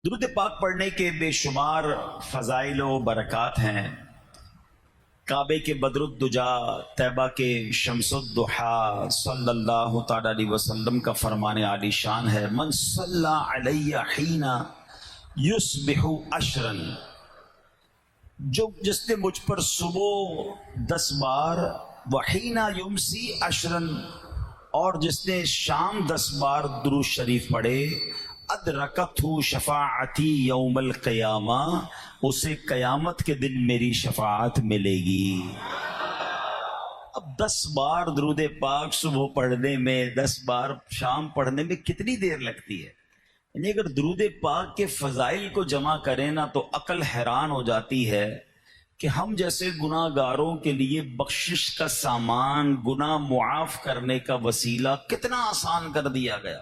درود پاک پڑھنے کے بے شمار فضائل و برکات ہیں۔ کعبے کے بدر الدجا، طیبہ کے شمس الضحیٰ صلی اللہ تعالی علیہ وسلم کا فرمان عالی شان ہے، من صلی علی حین یصبح عشرا، جس نے مجھ پر صبح 10 بار، وحین یمسی عشرا، اور جس نے شام 10 بار درود شریف پڑھے، ادرکتہ شفاعتی یوم القیامہ، اسے قیامت کے دن میری شفاعت ملے گی۔ اب 10 بار درود پاک صبح پڑھنے میں، 10 بار شام پڑھنے میں کتنی دیر لگتی ہے؟ یعنی اگر درود پاک کے فضائل کو جمع کریں نا تو عقل حیران ہو جاتی ہے کہ ہم جیسے گناہ گاروں کے لیے بخشش کا سامان، گناہ معاف کرنے کا وسیلہ کتنا آسان کر دیا گیا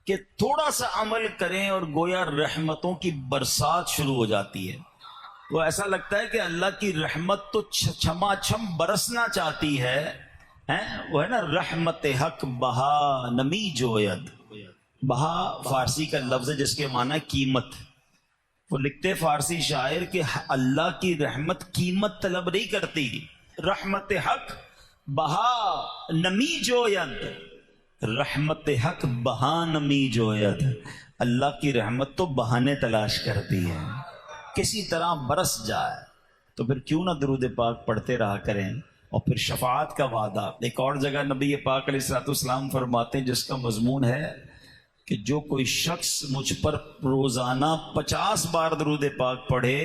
کہ تھوڑا سا عمل کریں اور گویا رحمتوں کی برسات شروع ہو جاتی ہے۔ تو ایسا لگتا ہے کہ اللہ کی رحمت تو چھما چھم برسنا چاہتی ہے، وہ ہے نا رحمت حق بہا نمی جوید۔ بہا فارسی کا لفظ ہے جس کے معنی قیمت۔ وہ لکھتے فارسی شاعر کہ اللہ کی رحمت قیمت طلب نہیں کرتی، رحمت حق بہا نمی جوید، رحمت حق بہانمی جوید، اللہ کی رحمت تو بہانے تلاش کرتی ہے، کسی طرح برس جائے۔ تو پھر کیوں نہ درود پاک پڑھتے رہا کریں۔ اور پھر شفاعت کا وعدہ ایک اور جگہ نبی پاک علیہ الصلوۃ والسلام فرماتے ہیں، جس کا مضمون ہے کہ جو کوئی شخص مجھ پر روزانہ 50 بار درود پاک پڑھے،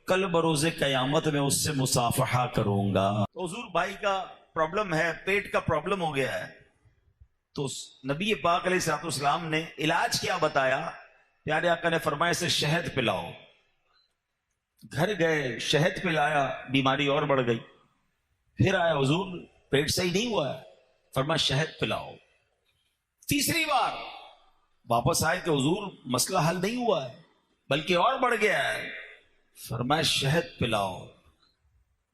کل بروز قیامت میں اس سے مصافحہ کروں گا۔ تو حضور بھائی کا پرابلم ہے، پیٹ کا پرابلم ہو گیا ہے، تو نبی پاک علیہ الصلوۃ والسلام نے علاج کیا بتایا؟ پیارے آقا نے فرمایا اسے شہد پلاؤ۔ گھر گئے، شہد پلایا، بیماری اور بڑھ گئی۔ پھر آیا حضور پیٹ صحیح نہیں ہوا ہے، فرمایا شہد پلاؤ۔ تیسری بار واپس آئے کہ حضور مسئلہ حل نہیں ہوا ہے بلکہ اور بڑھ گیا ہے، فرمایا شہد پلاؤ۔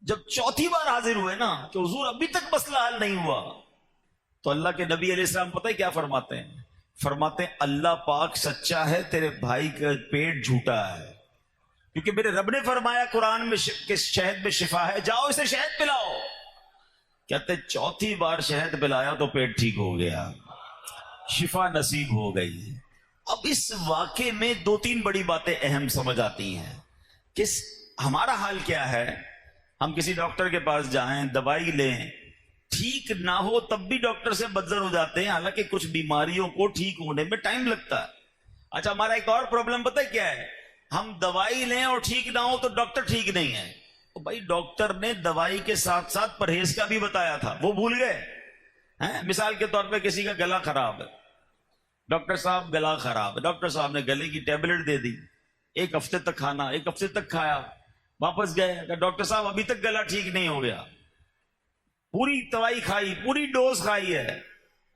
جب چوتھی بار حاضر ہوئے نا کہ حضور ابھی تک مسئلہ حل نہیں ہوا، تو اللہ کے نبی علیہ السلام پتہ ہے کیا فرماتے ہیں؟ فرماتے ہیں اللہ پاک سچا ہے، تیرے بھائی کا پیٹ جھوٹا ہے، کیونکہ میرے رب نے فرمایا قرآن میں کہ شہد میں شفا ہے، جاؤ اسے شہد پلاؤ۔ کہتے چوتھی بار شہد پلایا تو پیٹ ٹھیک ہو گیا، شفا نصیب ہو گئی۔ اب اس واقعے میں 2-3 بڑی باتیں اہم سمجھ آتی ہیں کہ ہمارا حال کیا ہے۔ ہم کسی ڈاکٹر کے پاس جائیں، دوائی لیں، ٹھیک نہ ہو تب بھی ڈاکٹر سے بدزر ہو جاتے ہیں، حالانکہ کچھ بیماریوں کو ٹھیک ہونے میں ٹائم لگتا ہے۔ اچھا ہمارا ایک اور پرابلم پتہ ہے کیا ہے؟ ہم دوائی لیں اور ٹھیک نہ ہو تو ڈاکٹر ٹھیک نہیں ہے۔ تو بھائی ڈاکٹر نے دوائی کے ساتھ ساتھ پرہیز کا بھی بتایا تھا، وہ بھول گئے؟ مثال کے طور پہ کسی کا گلا خراب ہے، ڈاکٹر صاحب گلا خراب ہے، ڈاکٹر صاحب نے گلے کی ٹیبلٹ دے دی، 1 ہفتے تک کھانا، 1 ہفتے تک کھایا، واپس گئے کہ ڈاکٹر صاحب ابھی تک گلا ٹھیک نہیں ہو گیا، پوری دوائی کھائی، پوری ڈوز کھائی ہے۔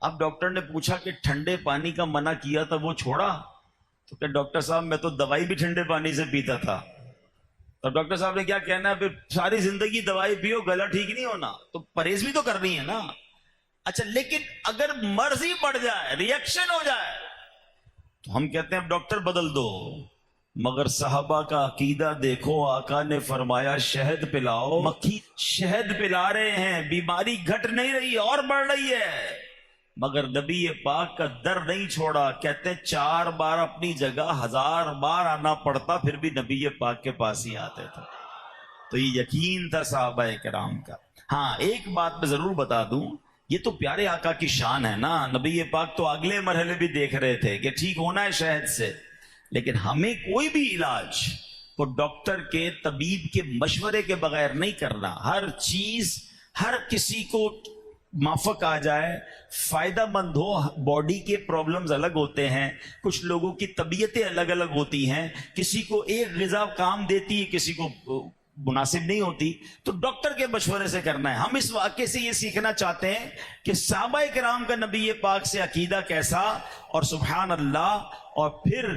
اب ڈاکٹر نے پوچھا کہ ٹھنڈے پانی کا منع کیا تھا وہ چھوڑا؟ تو کہ ڈاکٹر صاحب میں تو دوائی بھی ٹھنڈے پانی سے پیتا تھا۔ تو ڈاکٹر صاحب نے کیا کہنا ہے، پھر ساری زندگی دوائی پیو، گلا ٹھیک نہیں ہونا تو پرہیز بھی تو کرنی ہے نا۔ اچھا لیکن اگر مرضی بڑھ جائے، ریئیکشن ہو جائے، تو ہم کہتے ہیں اب ڈاکٹر بدل دو، مگر صحابہ کا عقیدہ دیکھو، آقا نے فرمایا شہد پلاؤ، مکھی شہد پلا رہے ہیں، بیماری گھٹ نہیں رہی اور بڑھ رہی ہے، مگر نبی پاک کا در نہیں چھوڑا۔ کہتے ہیں 4 بار اپنی جگہ 1000 بار آنا پڑتا پھر بھی نبی پاک کے پاس ہی آتے تھے۔ تو یہ یقین تھا صحابہ کرام کا۔ ہاں ایک بات میں ضرور بتا دوں، یہ تو پیارے آقا کی شان ہے نا، نبی پاک تو اگلے مرحلے بھی دیکھ رہے تھے کہ ٹھیک ہونا ہے شہد سے، لیکن ہمیں کوئی بھی علاج کو ڈاکٹر کے، طبیب کے مشورے کے بغیر نہیں کرنا۔ ہر چیز ہر کسی کو مافک آ جائے، فائدہ مند ہو۔ باڈی کے پرابلمز الگ ہوتے ہیں، کچھ لوگوں کی طبیعتیں الگ الگ ہوتی ہیں، کسی کو ایک غذا کام دیتی ہے، کسی کو مناسب نہیں ہوتی، تو ڈاکٹر کے مشورے سے کرنا ہے۔ ہم اس واقعے سے یہ سیکھنا چاہتے ہیں کہ صحابہ کرام کا نبی پاک سے عقیدہ کیسا، اور سبحان اللہ۔ اور پھر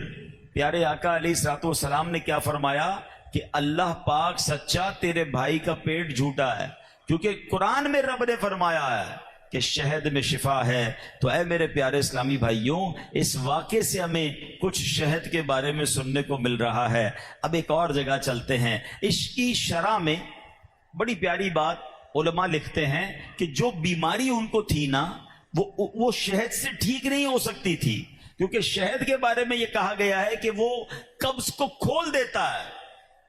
پیارے آقا علیہ الصلوۃ والسلام نے کیا فرمایا کہ اللہ پاک سچا، تیرے بھائی کا پیٹ جھوٹا ہے، کیونکہ قرآن میں رب نے فرمایا ہے کہ شہد میں شفا ہے، تو اے میرے پیارے اسلامی بھائیوں، اس واقعے سے ہمیں کچھ شہد کے بارے میں سننے کو مل رہا ہے۔ اب ایک اور جگہ چلتے ہیں۔ عشق کی شرح میں بڑی پیاری بات علماء لکھتے ہیں کہ جو بیماری ان کو تھی نا وہ شہد سے ٹھیک نہیں ہو سکتی تھی، کیونکہ شہد کے بارے میں یہ کہا گیا ہے کہ وہ قبض کو کھول دیتا ہے،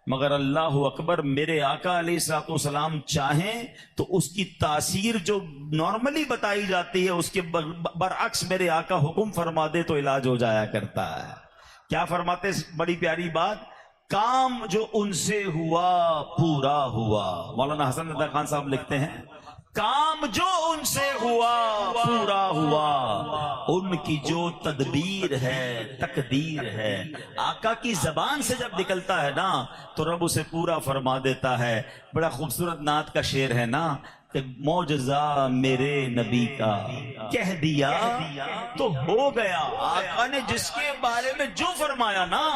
مگر اللہ اکبر، میرے آقا علیہ الصلوۃ والسلام چاہیں تو اس کی تاثیر جو نارملی بتائی جاتی ہے اس کے برعکس میرے آقا حکم فرما دے تو علاج ہو جایا کرتا ہے۔ کیا فرماتے؟ بڑی پیاری بات، کام جو ان سے ہوا پورا ہوا۔ مولانا حسن رضا خان صاحب لکھتے ہیں، کام جو ان سے ہوا پورا ہوا، ان کی جو تدبیر ہے تقدیر ہے۔ آقا کی زبان سے جب نکلتا ہے نا تو رب اسے پورا فرما دیتا ہے۔ بڑا خوبصورت نعت کا شعر ہے نا کہ معجزہ میرے نبی کا کہہ دیا تو ہو گیا۔ آقا نے جس کے بارے میں جو فرمایا نا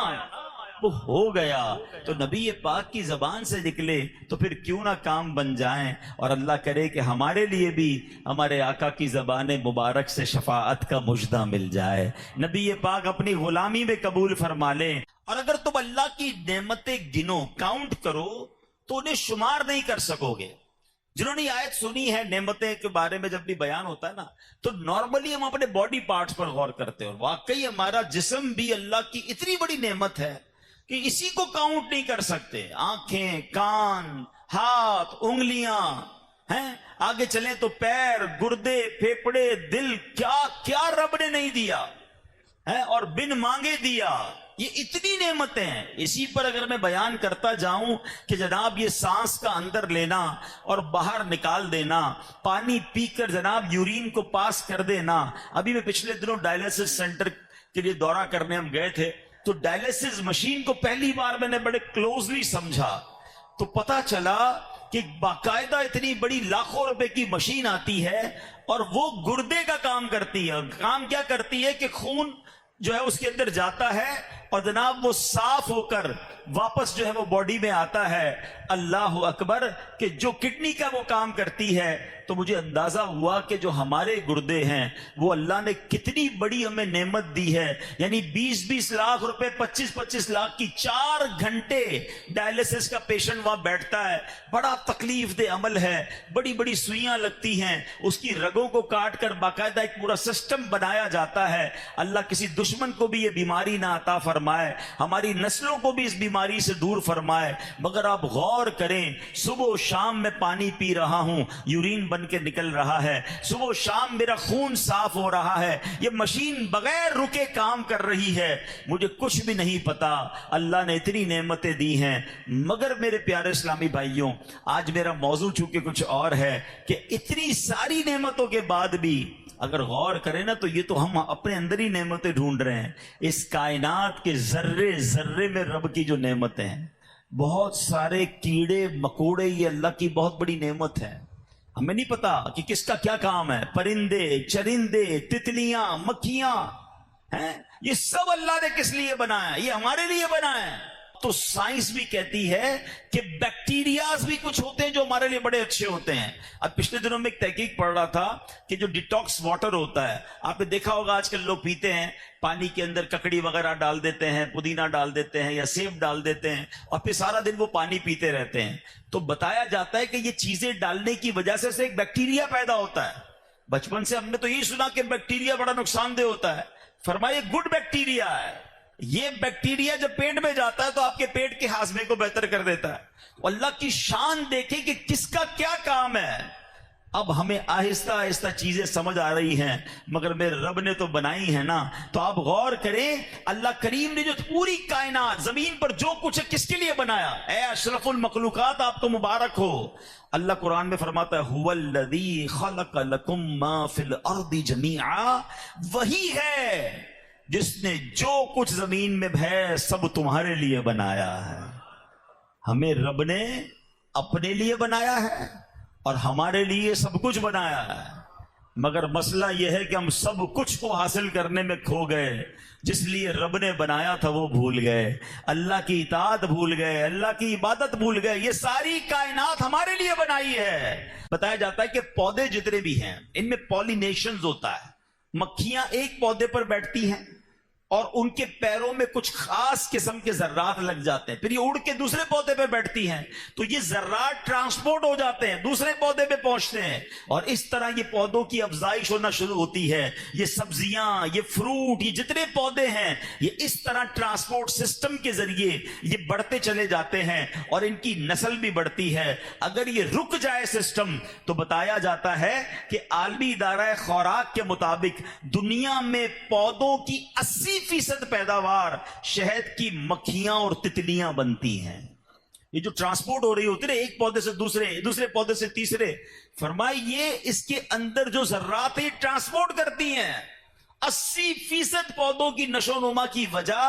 وہ ہو گیا، تو نبی پاک کی زبان سے نکلے تو پھر کیوں نہ کام بن جائیں۔ اور اللہ کرے کہ ہمارے لیے بھی ہمارے آقا کی زبان مبارک سے شفاعت کا مژدہ مل جائے، نبی پاک اپنی غلامی میں قبول فرما لیں۔ اور اگر تم اللہ کی نعمتیں گنو، کاؤنٹ کرو، تو انہیں شمار نہیں کر سکو گے۔ جنہوں نے آیت سنی ہے نعمتیں کے بارے میں جب بھی بیان ہوتا ہے نا تو نارملی ہم اپنے باڈی پارٹس پر غور کرتے ہیں، اور واقعی ہمارا جسم بھی اللہ کی اتنی بڑی نعمت ہے کہ اسی کو کاؤنٹ نہیں کر سکتے۔ آنکھیں، کان، ہاتھ، انگلیاں ہیں، آگے چلیں تو پیر، گردے، پھیپڑے، دل، کیا کیا رب نے نہیں دیا ہے اور بن مانگے دیا۔ یہ اتنی نعمتیں ہیں، اسی پر اگر میں بیان کرتا جاؤں کہ جناب یہ سانس کا اندر لینا اور باہر نکال دینا، پانی پی کر جناب یورین کو پاس کر دینا۔ ابھی میں پچھلے دنوں ڈائلیسس سینٹر کے لیے دورہ کرنے ہم گئے تھے، تو ڈائلیسس مشین کو پہلی بار میں نے بڑے کلوزلی سمجھا تو پتا چلا کہ باقاعدہ اتنی بڑی لاکھوں روپے کی مشین آتی ہے اور وہ گردے کا کام کرتی ہے۔ کام کیا کرتی ہے کہ خون جو ہے اس کے اندر جاتا ہے اور جناب وہ صاف ہو کر واپس جو ہے وہ باڈی میں آتا ہے۔ اللہ اکبر، کہ جو کڈنی کا وہ کام کرتی ہے، تو مجھے اندازہ ہوا کہ جو ہمارے گردے ہیں وہ اللہ نے کتنی بڑی ہمیں نعمت دی ہے۔ یعنی 20-20 لاکھ روپے، 25-25 لاکھ کی 4 گھنٹے ڈائلیسس کا پیشنٹ وہاں بیٹھتا ہے۔ بڑا تکلیف دہ عمل ہے، بڑی بڑی سوئیاں لگتی ہیں، اس کی رگوں کو کاٹ کر باقاعدہ ایک پورا سسٹم بنایا جاتا ہے۔ اللہ کسی دشمن کو بھی یہ بیماری نہ عطا فرمائے، ہماری نسلوں کو بھی اس بیماری سے دور فرمائے۔ مگر آپ غور کریں، صبح و شام میں پانی پی رہا ہوں، یورین بن کے نکل رہا ہے، صبح و شام میرا خون صاف ہو رہا ہے، یہ مشین بغیر رکے کام کر رہی ہے، مجھے کچھ بھی نہیں پتا۔ اللہ نے اتنی نعمتیں دی ہیں۔ مگر میرے پیارے اسلامی بھائیوں، آج میرا موضوع چونکہ کچھ اور ہے کہ اتنی ساری نعمتوں کے بعد بھی اگر غور کریں نا تو یہ تو ہم اپنے اندر ہی نعمتیں ڈھونڈ رہے ہیں۔ اس کائنات کے ذرے ذرے میں رب کی جو نعمتیں ہیں، بہت سارے کیڑے مکوڑے، یہ اللہ کی بہت بڑی نعمت ہے۔ ہمیں نہیں پتا کہ کس کا کیا کام ہے، پرندے، چرندے، تتلیاں، مکھیاں ہیں، یہ سب اللہ نے کس لیے بنایا؟ یہ ہمارے لیے بنایا ہے۔ تو سائنس بھی کہتی ہے کہ بیکٹیریاز بھی کچھ ہوتے ہیں جو ہمارے لیے بڑے اچھے ہوتے ہیں۔ اب پچھلے دنوں میں ایک تحقیق پڑھ رہا تھا کہ جو ڈیٹاکس واٹر ہوتا ہے، آپ نے دیکھا ہوگا آج کل لوگ پیتے ہیں، پانی کے اندر ککڑی وغیرہ ڈال دیتے ہیں، پودینہ ڈال دیتے ہیں یا سیب ڈال دیتے ہیں، اور پھر سارا دن وہ پانی پیتے رہتے ہیں۔ تو بتایا جاتا ہے کہ یہ چیزیں ڈالنے کی وجہ سے ایک بیکٹیریا پیدا ہوتا ہے۔ بچپن سے ہم نے تو یہی سنا کہ بیکٹیریا بڑا نقصان دہ ہوتا ہے، فرمایا گڈ بیکٹیریا ہے۔ یہ بیکٹیریا جب پیٹ میں جاتا ہے تو آپ کے پیٹ کے ہاضمے کو بہتر کر دیتا ہے۔ اللہ کی شان دیکھیں کہ کس کا کیا کام ہے۔ اب ہمیں آہستہ آہستہ چیزیں سمجھ آ رہی ہیں، مگر میرے رب نے تو بنائی ہے نا۔ تو آپ غور کریں، اللہ کریم نے جو پوری کائنات زمین پر جو کچھ ہے کس کے لیے بنایا؟ اے اشرف المخلوقات، آپ کو مبارک ہو۔ اللہ قرآن میں فرماتا ہے هو الذی خلق لکم ما فی الارض جمیعا، وہی ہے جس نے جو کچھ زمین میں ہے سب تمہارے لیے بنایا ہے۔ ہمیں رب نے اپنے لیے بنایا ہے اور ہمارے لیے سب کچھ بنایا ہے۔ مگر مسئلہ یہ ہے کہ ہم سب کچھ کو حاصل کرنے میں کھو گئے، جس لیے رب نے بنایا تھا وہ بھول گئے، اللہ کی اطاعت بھول گئے، اللہ کی عبادت بھول گئے۔ یہ ساری کائنات ہمارے لیے بنائی ہے۔ بتایا جاتا ہے کہ پودے جتنے بھی ہیں ان میں پولینیشنز ہوتا ہے، مکھیاں ایک پودے پر بیٹھتی ہیں اور ان کے پیروں میں کچھ خاص قسم کے ذرات لگ جاتے ہیں، پھر یہ اڑ کے دوسرے پودے پہ بیٹھتی ہیں تو یہ ذرات ٹرانسپورٹ ہو جاتے ہیں، دوسرے پودے پہ پہنچتے ہیں، اور اس طرح یہ پودوں کی افزائش ہونا شروع ہوتی ہے۔ یہ سبزیاں، یہ فروٹ، یہ جتنے پودے ہیں یہ اس طرح ٹرانسپورٹ سسٹم کے ذریعے یہ بڑھتے چلے جاتے ہیں اور ان کی نسل بھی بڑھتی ہے۔ اگر یہ رک جائے سسٹم تو بتایا جاتا ہے کہ عالمی ادارہ خوراک کے مطابق دنیا میں پودوں کی 80% پیداوار شہد کی مکھیاں اور تتلیاں بنتی ہیں۔ یہ جو ٹرانسپورٹ ہو رہی ہوتی ہے ایک پودے سے دوسرے پودے سے تیسرے، فرمائے یہ اس کے اندر جو ذرات ہیں ٹرانسپورٹ کرتی ہیں۔ 80% پودوں کی نشو و نما کی وجہ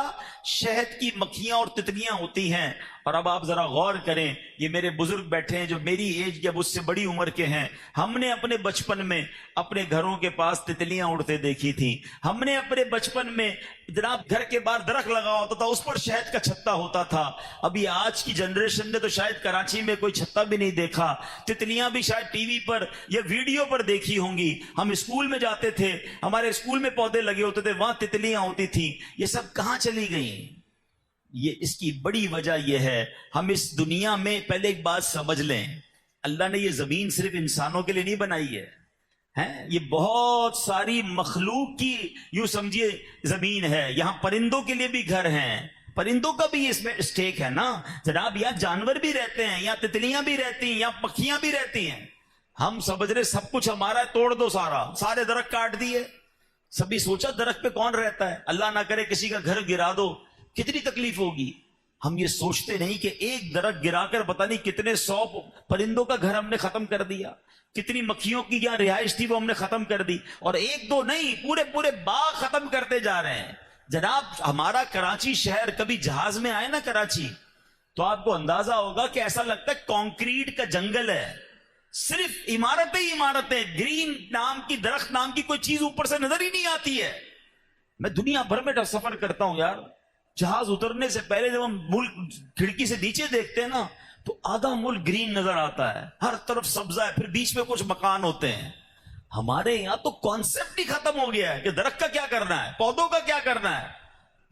شہد کی مکھیاں اور تتلیاں ہوتی ہیں۔ اور اب آپ ذرا غور کریں، یہ میرے بزرگ بیٹھے ہیں جو میری ایج کے اب اس سے بڑی عمر کے ہیں، ہم نے اپنے بچپن میں اپنے گھروں کے پاس تتلیاں اڑتے دیکھی تھی۔ ہم نے اپنے بچپن میں جناب گھر کے باہر درخت لگا ہوتا تھا، اس پر شہد کا چھتا ہوتا تھا۔ ابھی آج کی جنریشن نے تو شاید کراچی میں کوئی چھتا بھی نہیں دیکھا، تتلیاں بھی شاید ٹی وی پر یا ویڈیو پر دیکھی ہوں گی۔ ہم اسکول میں جاتے تھے، ہمارے اسکول میں پودے لگے ہوتے تھے، وہاں تتلیاں ہوتی تھی۔ یہ سب کہاں چلی گئیں؟ یہ اس کی بڑی وجہ یہ ہے، ہم اس دنیا میں پہلے ایک بات سمجھ لیں، اللہ نے یہ زمین صرف انسانوں کے لیے نہیں بنائی ہے، یہ بہت ساری مخلوق کی یوں سمجھیے زمین ہے۔ یہاں پرندوں کے لیے بھی گھر ہیں، پرندوں کا بھی اس میں اسٹیک ہے نا جناب، یہاں جانور بھی رہتے ہیں، یہاں تتلیاں بھی رہتی ہیں، یہاں پکھیاں بھی رہتی ہیں۔ ہم سمجھ رہے سب کچھ ہمارا ہے، توڑ دو سارے درخت کاٹ دیے۔ سبھی سوچا درخت پہ کون رہتا ہے؟ اللہ نہ کرے کسی کا گھر گرا دو، کتنی تکلیف ہوگی۔ ہم یہ سوچتے نہیں کہ ایک درخت گرا کر پتہ نہیں کتنے 100 پرندوں کا گھر ہم نے ختم کر دیا، کتنی مکھیوں کی یہاں رہائش تھی وہ ہم نے ختم کر دی، اور ایک دو نہیں پورے باغ ختم کرتے جا رہے ہیں۔ جناب ہمارا کراچی شہر، کبھی جہاز میں آئے نا کراچی تو آپ کو اندازہ ہوگا کہ ایسا لگتا ہے کانکریٹ کا جنگل ہے، صرف عمارتیں ہی عمارتیں، گرین نام کی درخت نام کی کوئی چیز اوپر سے نظر ہی نہیں آتی ہے۔ میں دنیا بھر میں سفر کرتا ہوں یار، جہاز اترنے سے پہلے جب ہم ملک کھڑکی سے نیچے دیکھتے ہیں نا تو آدھا ملک گرین نظر آتا ہے، ہر طرف سبزہ ہے، پھر بیچ میں کچھ مکان ہوتے ہیں۔ ہمارے یہاں تو کانسیپٹ ہی ختم ہو گیا ہے کہ درخت کا کیا کرنا ہے، پودوں کا کیا کرنا ہے۔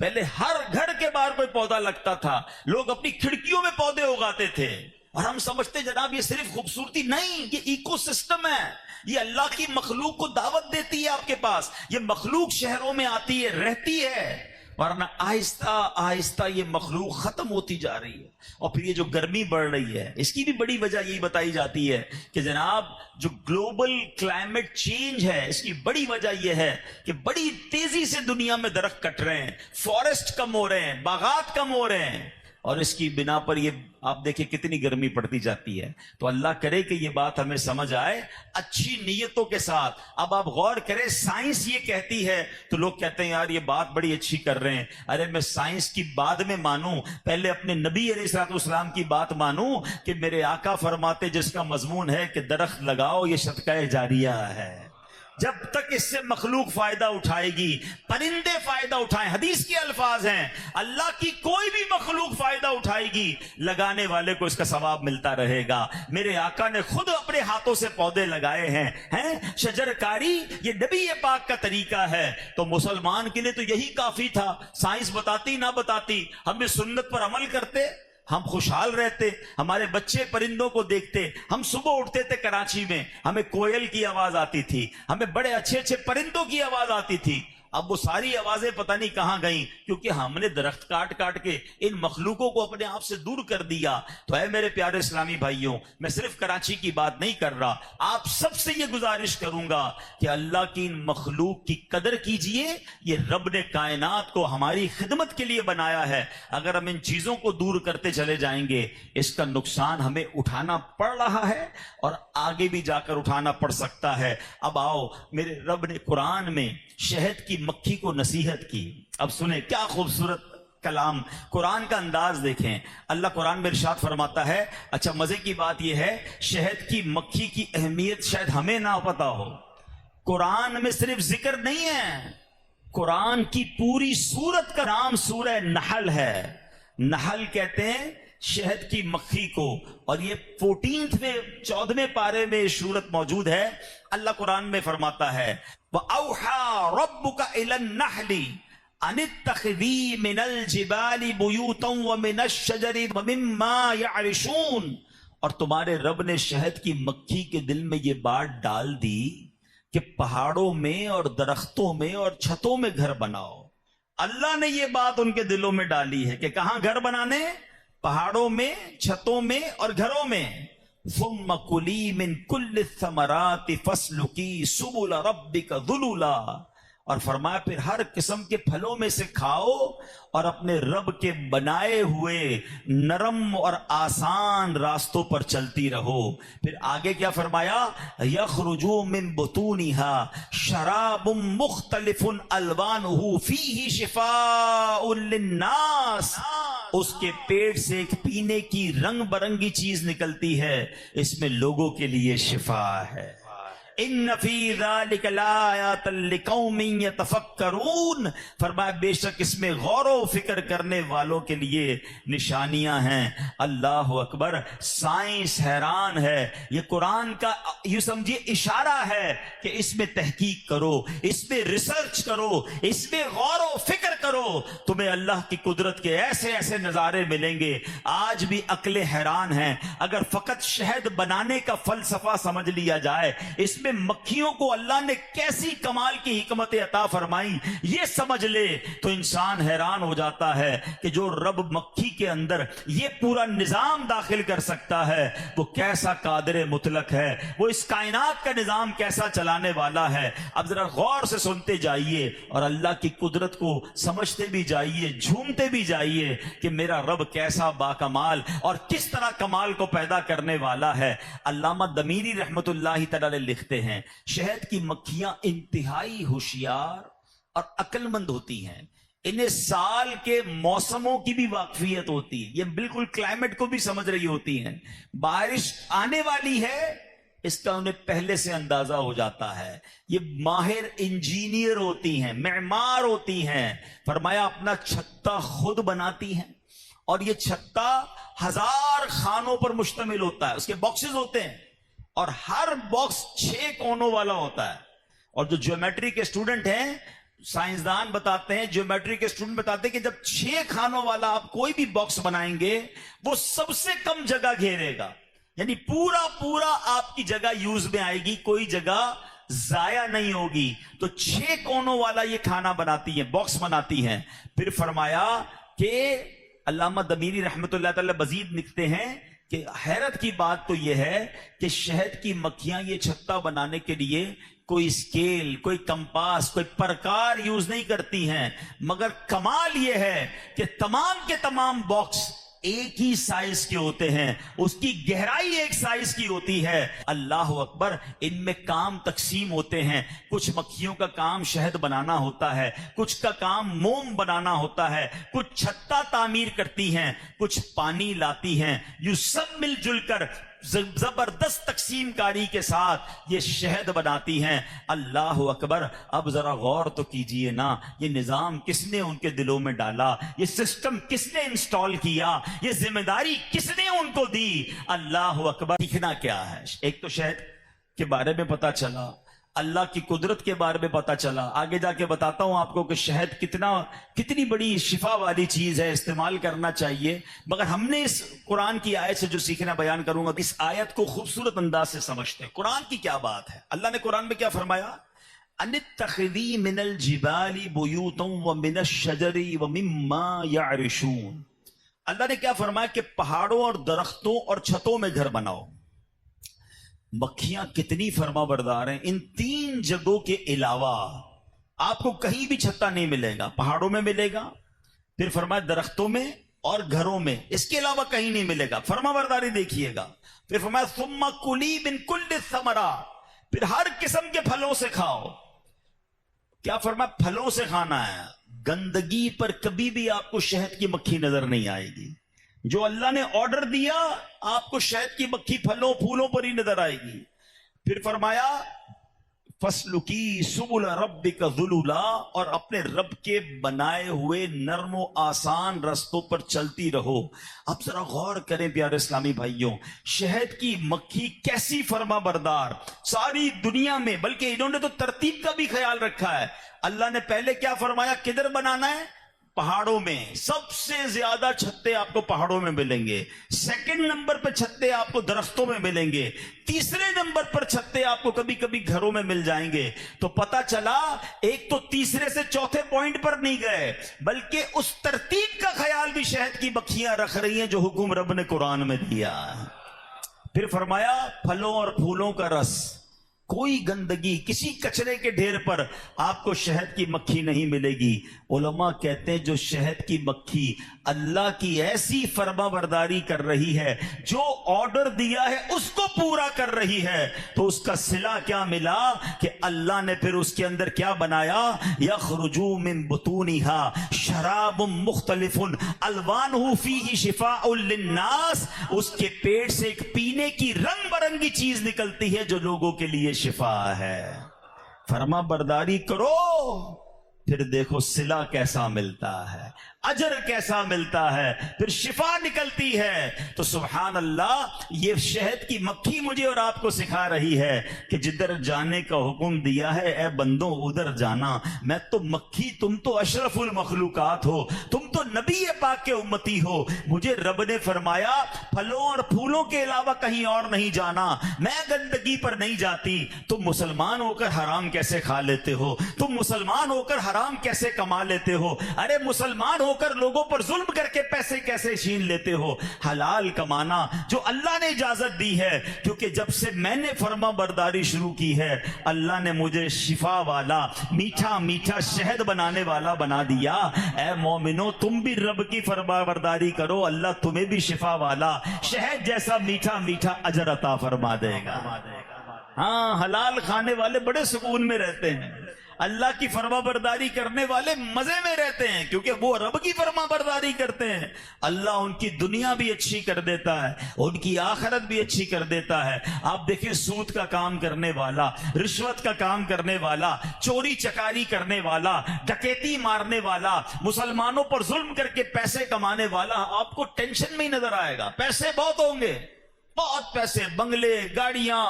پہلے ہر گھر کے باہر کوئی پودا لگتا تھا، لوگ اپنی کھڑکیوں میں پودے اگاتے تھے، اور ہم سمجھتے جناب یہ صرف خوبصورتی نہیں، یہ ایکو سسٹم ہے، یہ اللہ کی مخلوق کو دعوت دیتی ہے آپ کے پاس، یہ مخلوق شہروں میں آتی ہے، رہتی ہے، ورنہ آہستہ آہستہ یہ مخلوق ختم ہوتی جا رہی ہے۔ اور پھر یہ جو گرمی بڑھ رہی ہے اس کی بھی بڑی وجہ یہی بتائی جاتی ہے کہ جناب جو گلوبل کلائمیٹ چینج ہے اس کی بڑی وجہ یہ ہے کہ بڑی تیزی سے دنیا میں درخت کٹ رہے ہیں، فارسٹ کم ہو رہے ہیں، باغات کم ہو رہے ہیں، اور اس کی بنا پر یہ آپ دیکھیں کتنی گرمی پڑتی جاتی ہے۔ تو اللہ کرے کہ یہ بات ہمیں سمجھ آئے اچھی نیتوں کے ساتھ۔ اب آپ غور کریں، سائنس یہ کہتی ہے تو لوگ کہتے ہیں یار یہ بات بڑی اچھی کر رہے ہیں، ارے میں سائنس کی بعد میں مانوں، پہلے اپنے نبی علیہ الصلوۃ والسلام کی بات مانوں کہ میرے آقا فرماتے جس کا مضمون ہے کہ درخت لگاؤ یہ صدقہ جاریہ ہے، جب تک اس سے مخلوق فائدہ اٹھائے گی، پرندے فائدہ اٹھائیں، حدیث کے الفاظ ہیں اللہ کی کوئی بھی مخلوق فائدہ اٹھائے گی لگانے والے کو اس کا ثواب ملتا رہے گا۔ میرے آقا نے خود اپنے ہاتھوں سے پودے لگائے ہیں شجر کاری یہ نبی پاک کا طریقہ ہے، تو مسلمان کے لیے تو یہی کافی تھا، سائنس بتاتی نہ بتاتی ہم بھی سنت پر عمل کرتے، ہم خوشحال رہتے، ہمارے بچے پرندوں کو دیکھتے، ہم صبح اٹھتے تھے کراچی میں ہمیں کوئل کی آواز آتی تھی، ہمیں بڑے اچھے اچھے پرندوں کی آواز آتی تھی۔ اب وہ ساری آوازیں پتہ نہیں کہاں گئیں، کیونکہ ہم نے درخت کاٹ کاٹ کے ان مخلوقوں کو اپنے آپ سے دور کر دیا۔ تو اے میرے پیارے اسلامی بھائیوں، میں صرف کراچی کی بات نہیں کر رہا، آپ سب سے یہ گزارش کروں گا کہ اللہ کی ان مخلوق کی قدر کیجئے، یہ رب نے کائنات کو ہماری خدمت کے لیے بنایا ہے۔ اگر ہم ان چیزوں کو دور کرتے چلے جائیں گے اس کا نقصان ہمیں اٹھانا پڑ رہا ہے اور آگے بھی جا کر اٹھانا پڑ سکتا ہے۔ اب آؤ، میرے رب نے قرآن میں شہد کی مکھی کو نصیحت کی۔ اب سنیں کیا خوبصورت کلام، قرآن کا انداز دیکھیں۔ اللہ قرآن میں ارشاد فرماتا ہے، اچھا مزے کی بات یہ ہے شہد کی مکھی کی اہمیت شاید ہمیں نہ پتا ہو، قرآن میں صرف ذکر نہیں ہے، قرآن کی پوری سورت کا نام سورہ نحل ہے. نحل کہتے ہیں شہد کی مکھی کو، اور یہ 14ویں پارے میں سورت موجود ہے. اللہ قرآن میں فرماتا ہے وَأَوْحَى رَبُّكَ إِلَى النَّحْلِ أَنِ اتَّخِذِي مِنَ الْجِبَالِ بُيُوتًا وَمِنَ الشَّجَرِ وَمِمَّا يَعْرِشُونَ، اور تمہارے رب نے شہد کی مکھی کے دل میں یہ بات ڈال دی کہ پہاڑوں میں اور درختوں میں اور چھتوں میں گھر بناؤ. اللہ نے یہ بات ان کے دلوں میں ڈالی ہے کہ کہاں گھر بنانے؟ پہاڑوں میں، چھتوں میں اور گھروں میں. ثم کلی من کل الثمرات فاسلکی سبل ربک ذللا، اور فرمایا پھر ہر قسم کے پھلوں میں سے کھاؤ اور اپنے رب کے بنائے ہوئے نرم اور آسان راستوں پر چلتی رہو. پھر آگے کیا فرمایا؟ یخرج من بطونها شراب مختلف الوانه فیہ شفاء للناس، اس کے پیٹ سے ایک پینے کی رنگ برنگی چیز نکلتی ہے، اس میں لوگوں کے لیے شفا ہے. ان فی ذلک لآیات لقوم یتفکرون، فرمایا بے شک اس میں غور و فکر کرنے والوں کے لیے نشانیاں ہیں. اللہ اکبر. سائنس حیران ہے. یہ قرآن کا یوں سمجھیے اشارہ ہے کہ اس میں تحقیق کرو، اس میں ریسرچ کرو، اس میں غور و فکر کرو، تمہیں اللہ کی قدرت کے ایسے ایسے نظارے ملیں گے. آج بھی عقلیں حیران ہیں. اگر فقط شہد بنانے کا فلسفہ سمجھ لیا جائے، اس میں مکھیوں کو اللہ نے کیسی کمال کی حکمت عطا فرمائی یہ سمجھ لے تو انسان حیران ہو جاتا ہے کہ جو رب مکھی کے اندر یہ پورا نظام داخل کر سکتا ہے وہ کیسا قادر مطلق ہے، وہ اس کائنات کا نظام کیسا چلانے والا ہے. اب ذرا غور سے سنتے جائیے اور اللہ کی قدرت کو سمجھتے بھی جائیے، جھومتے بھی جائیے کہ میرا رب کیسا باکمال اور کس طرح کمال کو پیدا کرنے والا ہے. علامہ دمیری رحمت اللہ تعالی لکھتے ہیں شہد کی مکھیاں انتہائی ہوشیار اور عقل مند ہوتی ہیں. انہیں سال کے موسموں کی بھی واقفیت ہوتی ہے، یہ بالکل کلائمیٹ کو بھی سمجھ رہی ہوتی ہیں. بارش آنے والی ہے اس کا انہیں پہلے سے اندازہ ہو جاتا ہے. یہ ماہر انجینئر ہوتی ہیں، معمار ہوتی ہیں. فرمایا اپنا چھتا خود بناتی ہیں، اور یہ چھتا 1000 خانوں پر مشتمل ہوتا ہے. اس کے باکسز ہوتے ہیں اور ہر باکس 6 کونوں والا ہوتا ہے. اور جو جیومیٹری کے اسٹوڈنٹ ہیں، سائنسدان بتاتے ہیں، جیومیٹری کے اسٹوڈنٹ بتاتے ہیں کہ جب 6 خانوں والا آپ کوئی بھی باکس بنائیں گے وہ سب سے کم جگہ گھیرے گا، یعنی پورا آپ کی جگہ یوز میں آئے گی، کوئی جگہ ضائع نہیں ہوگی. تو 6 کونوں والا یہ کھانا بناتی ہیں، باکس بناتی ہیں. پھر فرمایا کہ علامہ دمیری رحمت اللہ تعالی مزید لکھتے ہیں کہ حیرت کی بات تو یہ ہے کہ شہد کی مکھیاں یہ چھتا بنانے کے لیے کوئی اسکیل، کوئی کمپاس، کوئی پرکار یوز نہیں کرتی ہیں، مگر کمال یہ ہے کہ تمام کے تمام باکس ایک ہی سائز کے ہوتے ہیں، اس کی گہرائی ایک سائز کی ہوتی ہے. اللہ اکبر. ان میں کام تقسیم ہوتے ہیں. کچھ مکھیوں کا کام شہد بنانا ہوتا ہے، کچھ کا کام موم بنانا ہوتا ہے، کچھ چھتا تعمیر کرتی ہیں، کچھ پانی لاتی ہیں. یہ سب مل جل کر زبردست تقسیم کاری کے ساتھ یہ شہد بناتی ہیں. اللہ اکبر. اب ذرا غور تو کیجئے نا، یہ نظام کس نے ان کے دلوں میں ڈالا، یہ سسٹم کس نے انسٹال کیا، یہ ذمہ داری کس نے ان کو دی. اللہ اکبر. سیکھنا کیا ہے؟ ایک تو شہد کے بارے میں پتا چلا، اللہ کی قدرت کے بارے میں پتا چلا. آگے جا کے بتاتا ہوں آپ کو کہ شہد کتنی بڑی شفا والی چیز ہے، استعمال کرنا چاہیے. مگر ہم نے اس قرآن کی آیت سے جو سیکھنا بیان کروں گا، اس آیت کو خوبصورت انداز سے سمجھتے ہیں. قرآن کی کیا بات ہے؟ اللہ نے قرآن میں کیا فرمایا؟ ان اتخذی من الجبال بیوتا ومن الشجر ومما یعرشون. اللہ نے کیا فرمایا کہ پہاڑوں اور درختوں اور چھتوں میں گھر بناؤ. مکھیاں کتنی فرما بردار ہیں. ان 3 جگہوں کے علاوہ آپ کو کہیں بھی چھتا نہیں ملے گا. پہاڑوں میں ملے گا، پھر فرمایا درختوں میں اور گھروں میں، اس کے علاوہ کہیں نہیں ملے گا. فرما برداری دیکھیے گا. پھر فرمایا ثم کلی من کل الثمرات، پھر ہر قسم کے پھلوں سے کھاؤ. کیا فرمایا؟ پھلوں سے کھانا ہے. گندگی پر کبھی بھی آپ کو شہد کی مکھی نظر نہیں آئے گی. جو اللہ نے آرڈر دیا آپ کو شہد کی مکھی پھلوں پھولوں پر ہی نظر آئے گی. پھر فرمایا فسلکی سبل ربک ذللا، اور اپنے رب کے بنائے ہوئے نرم و آسان رستوں پر چلتی رہو۔ اب ذرا غور کریں پیارے اسلامی بھائیوں، شہد کی مکھی کیسی فرما بردار ساری دنیا میں، بلکہ انہوں نے تو ترتیب کا بھی خیال رکھا ہے۔ اللہ نے پہلے کیا فرمایا، کدھر بنانا ہے؟ پہاڑوں میں۔ سب سے زیادہ چھتے آپ کو پہاڑوں میں ملیں گے، سیکنڈ نمبر پہ چھتے آپ کو درختوں میں ملیں گے، تیسرے نمبر پر چھتے آپ کو کبھی کبھی گھروں میں مل جائیں گے۔ تو پتا چلا ایک تو تیسرے سے چوتھے پوائنٹ پر نہیں گئے، بلکہ اس ترتیب کا خیال بھی شہد کی مکھیاں رکھ رہی ہیں جو حکم رب نے قرآن میں دیا۔ پھر فرمایا پھلوں اور پھولوں کا رس، کوئی گندگی کسی کچرے کے ڈھیر پر آپ کو شہد کی مکھی نہیں ملے گی۔ علماء کہتے ہیں جو شہد کی مکھی اللہ کی ایسی فرما برداری کر رہی ہے، جو آرڈر دیا ہے اس کو پورا کر رہی ہے، تو اس کا صلہ کیا ملا کہ اللہ نے پھر اس کے اندر کیا بنایا، یخرجو من بطونها شراب مختلف الوانہ فیہ شفاء للناس، اس کے پیٹ سے ایک پینے کی رنگ برنگی چیز نکلتی ہے جو لوگوں کے لیے شفا ہے۔ فرما برداری کرو، پھر دیکھو صلہ کیسا ملتا ہے، اجر کیسا ملتا ہے، پھر شفا نکلتی ہے۔ تو سبحان اللہ، یہ شہد کی مکھی مجھے اور آپ کو سکھا رہی ہے کہ جدھر جانے کا حکم دیا ہے اے بندوں ادھر جانا۔ میں تو مکھی، تم تو اشرف المخلوقات ہو، تم تو نبی پاک کے امتی ہو، مجھے رب نے فرمایا پھلوں اور پھولوں کے علاوہ کہیں اور نہیں جانا، میں گندگی پر نہیں جاتی۔ تم مسلمان ہو کر حرام کیسے کھا لیتے ہو، تم مسلمان ہو کر حرام کیسے کما لیتے ہو، ارے مسلمان ہو کر لوگوں پر ظلم کر کے پیسے کیسے چھین لیتے ہو۔ حلال کمانا جو اللہ نے اجازت دی ہے، کیونکہ جب سے میں نے فرما برداری شروع کی ہے اللہ نے مجھے شفا والا، میٹھا میٹھا شہد بنانے والا بنا دیا۔ اے مومنو، تم بھی رب کی فرما برداری کرو، اللہ تمہیں بھی شفا والا شہد جیسا میٹھا میٹھا اجر عطا فرما دے گا۔ ہاں، حلال کھانے والے بڑے سکون میں رہتے ہیں، اللہ کی فرما برداری کرنے والے مزے میں رہتے ہیں، کیونکہ وہ رب کی فرما برداری کرتے ہیں۔ اللہ ان کی دنیا بھی اچھی کر دیتا ہے، ان کی آخرت بھی اچھی کر دیتا ہے۔ آپ دیکھیں، سود کا کام کرنے والا، رشوت کا کام کرنے والا، چوری چکاری کرنے والا، ڈکیتی مارنے والا، مسلمانوں پر ظلم کر کے پیسے کمانے والا، آپ کو ٹینشن میں ہی نظر آئے گا۔ پیسے بہت ہوں گے، بہت پیسے، بنگلے، گاڑیاں،